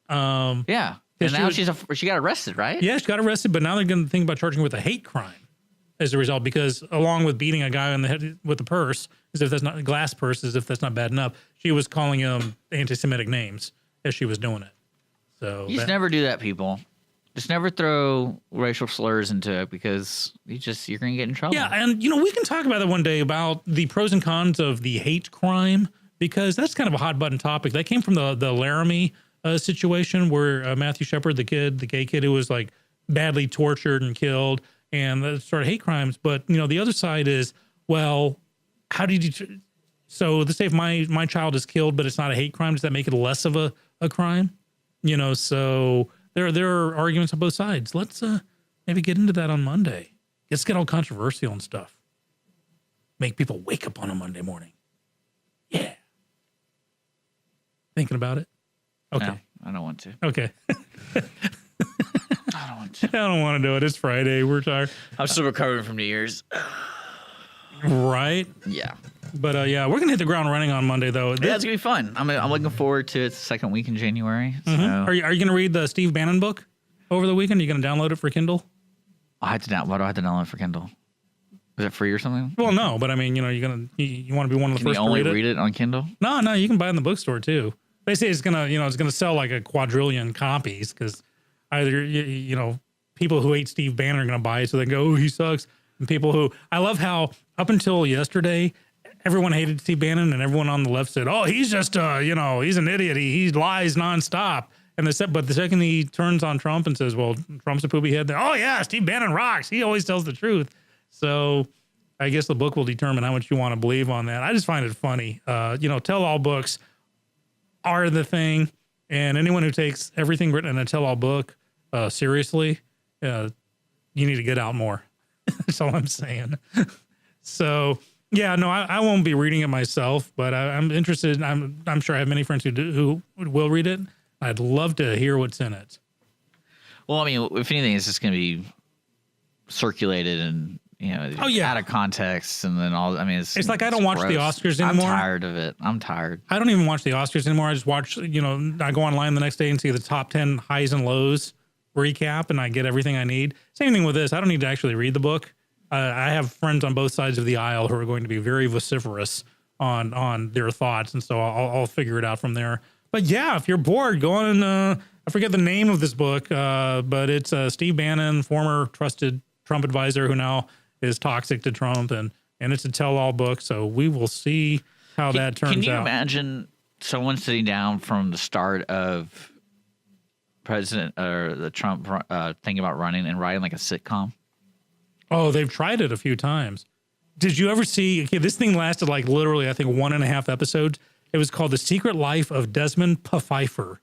Yeah, and now she got arrested, right? Yeah, she got arrested, but now they're going to think about charging her with a hate crime as a result, because along with beating a guy on the head with the purse, as if that's not glass purse, as if that's not bad enough, she was calling him anti-Semitic names as she was doing it. So you just never do that, people. Just never throw racial slurs into it, because you're going to get in trouble. Yeah, and we can talk about that one day, about the pros and cons of the hate crime, because that's kind of a hot button topic. That came from the Laramie situation where Matthew Shepard, the gay kid who was like badly tortured and killed, and the sort of hate crimes. But the other side is, well, how did you? So let's say if my child is killed, but it's not a hate crime, does that make it less of a crime? So there are arguments on both sides. Let's maybe get into that on Monday. Let's get all controversial and stuff. Make people wake up on a Monday morning. Yeah. Thinking about it? Okay. No, I don't want to. Okay. I don't want to. I don't want to do it. It's Friday. We're tired. I'm still recovering from New Year's. Right? Yeah. But yeah, we're gonna hit the ground running on Monday, though. Yeah, it's gonna be fun. I'm looking forward to it. It's the second week in January. So. Are you gonna read the Steve Bannon book over the weekend? Are you gonna download it for Kindle? Why do I have to download it for Kindle? Is it free or something? Well, no, but I mean, you want to be one of the Can first you only to read it on Kindle? No, you can buy it in the bookstore too. They say it's gonna sell like a quadrillion copies, because either people who hate Steve Bannon are gonna buy it, so they go, oh, he sucks, and people who I love how up until yesterday, everyone hated Steve Bannon, and everyone on the left said, oh, he's just he's an idiot, he lies nonstop. And but the second he turns on Trump and says, well, Trump's a poopy head, then, oh yeah, Steve Bannon rocks, he always tells the truth. So I guess the book will determine how much you want to believe on that. I just find it funny. Tell-all books are the thing, and anyone who takes everything written in a tell-all book seriously, you need to get out more. That's all I'm saying. So yeah, no, I won't be reading it myself, but I'm interested. I'm sure I have many friends who will read it. I'd love to hear what's in it. Well, I mean, if anything, it's just going to be circulated and out of context, and then all. I mean, it's like I don't watch the Oscars anymore. I'm tired of it. I'm tired. I don't even watch the Oscars anymore. I just watch. I go online the next day and see the top 10 highs and lows recap, and I get everything I need. Same thing with this. I don't need to actually read the book. I have friends on both sides of the aisle who are going to be very vociferous on their thoughts, and so I'll figure it out from there. But yeah, if you're bored, go on and I forget the name of this book, but it's Steve Bannon, former trusted Trump advisor who now is toxic to Trump, and it's a tell-all book. So we will see how that turns out. Can you imagine someone sitting down from the start of the Trump thing about running and writing like a sitcom? Oh, they've tried it a few times. Did you ever see? Okay, this thing lasted like literally, I think, 1.5 episodes. It was called The Secret Life of Desmond Pfeiffer,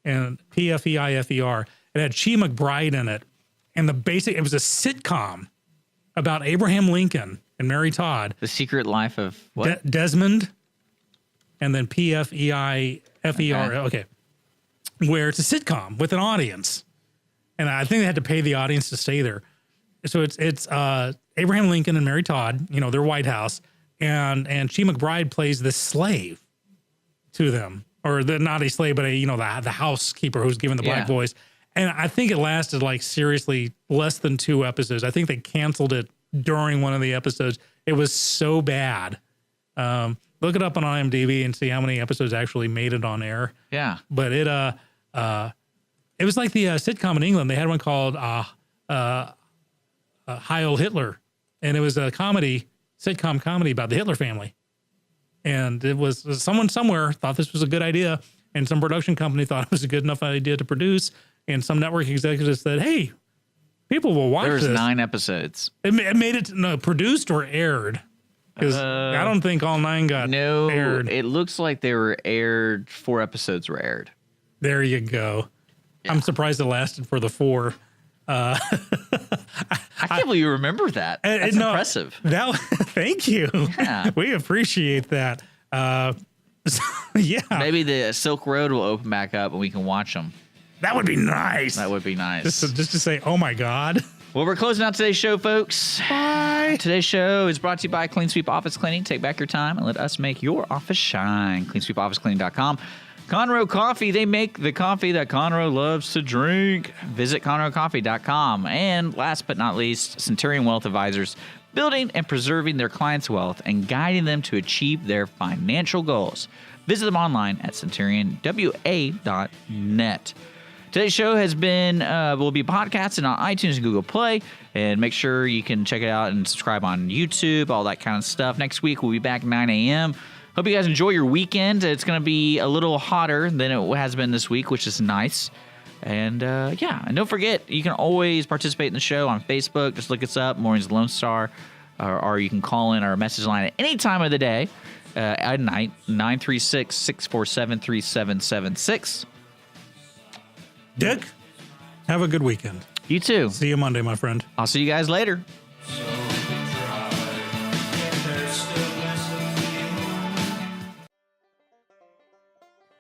and Pfeifer. It had Chi McBride in it, and it was a sitcom about Abraham Lincoln and Mary Todd. The Secret Life of what? Desmond, and then Pfeifer. Okay, where it's a sitcom with an audience, and I think they had to pay the audience to stay there. So it's Abraham Lincoln and Mary Todd, their White House, and Chi McBride plays this slave to them, or not a slave, but the housekeeper who's given the black voice. And I think it lasted like seriously less than 2 episodes. I think they canceled it during one of the episodes. It was so bad. Look it up on IMDb and see how many episodes actually made it on air. Yeah. But It was like the sitcom in England. They had one called Heil Hitler, and it was a sitcom comedy about the Hitler family. And it was someone somewhere thought this was a good idea, and some production company thought it was a good enough idea to produce, and some network executives said, hey, people will watch this. There was 9 episodes. It made it produced or aired? Because I don't think all 9 got aired. It looks like they were aired. 4 episodes were aired. There you go. Yeah. I'm surprised it lasted for the 4. I can't believe you remember that. That's impressive. Thank you. Yeah. We appreciate that. Yeah. Maybe the Silk Road will open back up and we can watch them. That would be nice. That would be nice. Just to say, oh my God. Well, we're closing out today's show, folks. Bye. Today's show is brought to you by Clean Sweep Office Cleaning. Take back your time and let us make your office shine. CleanSweepOfficeCleaning.com. Conroe Coffee, they make the coffee that Conroe loves to drink. Visit ConroeCoffee.com. And last but not least, Centurion Wealth Advisors, building and preserving their clients' wealth and guiding them to achieve their financial goals. Visit them online at centurionwa.net. Today's show will be podcasted on iTunes and Google Play, and make sure you can check it out and subscribe on YouTube, all that kind of stuff. Next week, we'll be back 9 a.m. Hope you guys enjoy your weekend. It's going to be a little hotter than it has been this week, which is nice. And and don't forget, you can always participate in the show on Facebook. Just look us up, Mornings Lone Star, or you can call in our message line at any time of the day at night, 936-647-3776. Dick, have a good weekend. You too. See you Monday, my friend. I'll see you guys later.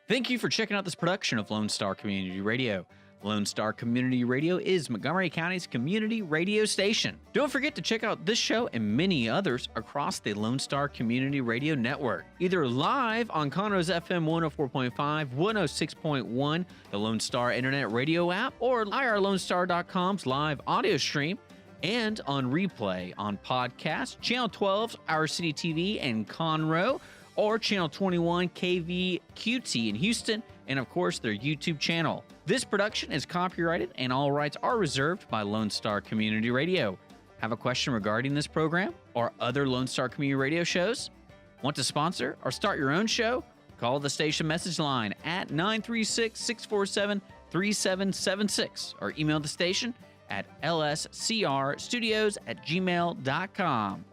Thank you for checking out this production of Lone Star Community Radio. Lone Star Community Radio is Montgomery County's community radio station. Don't forget to check out this show and many others across the Lone Star Community Radio Network, either live on Conroe's FM 104.5, 106.1, the Lone Star Internet Radio app, or irlonestar.com's live audio stream, and on replay on podcast, Channel 12's Our City TV in Conroe, or Channel 21 KVQT in Houston, and of course their YouTube channel. This production is copyrighted and all rights are reserved by Lone Star Community Radio. Have a question regarding this program or other Lone Star Community Radio shows? Want to sponsor or start your own show? Call the station message line at 936-647-3776 or email the station at lscrstudios@gmail.com.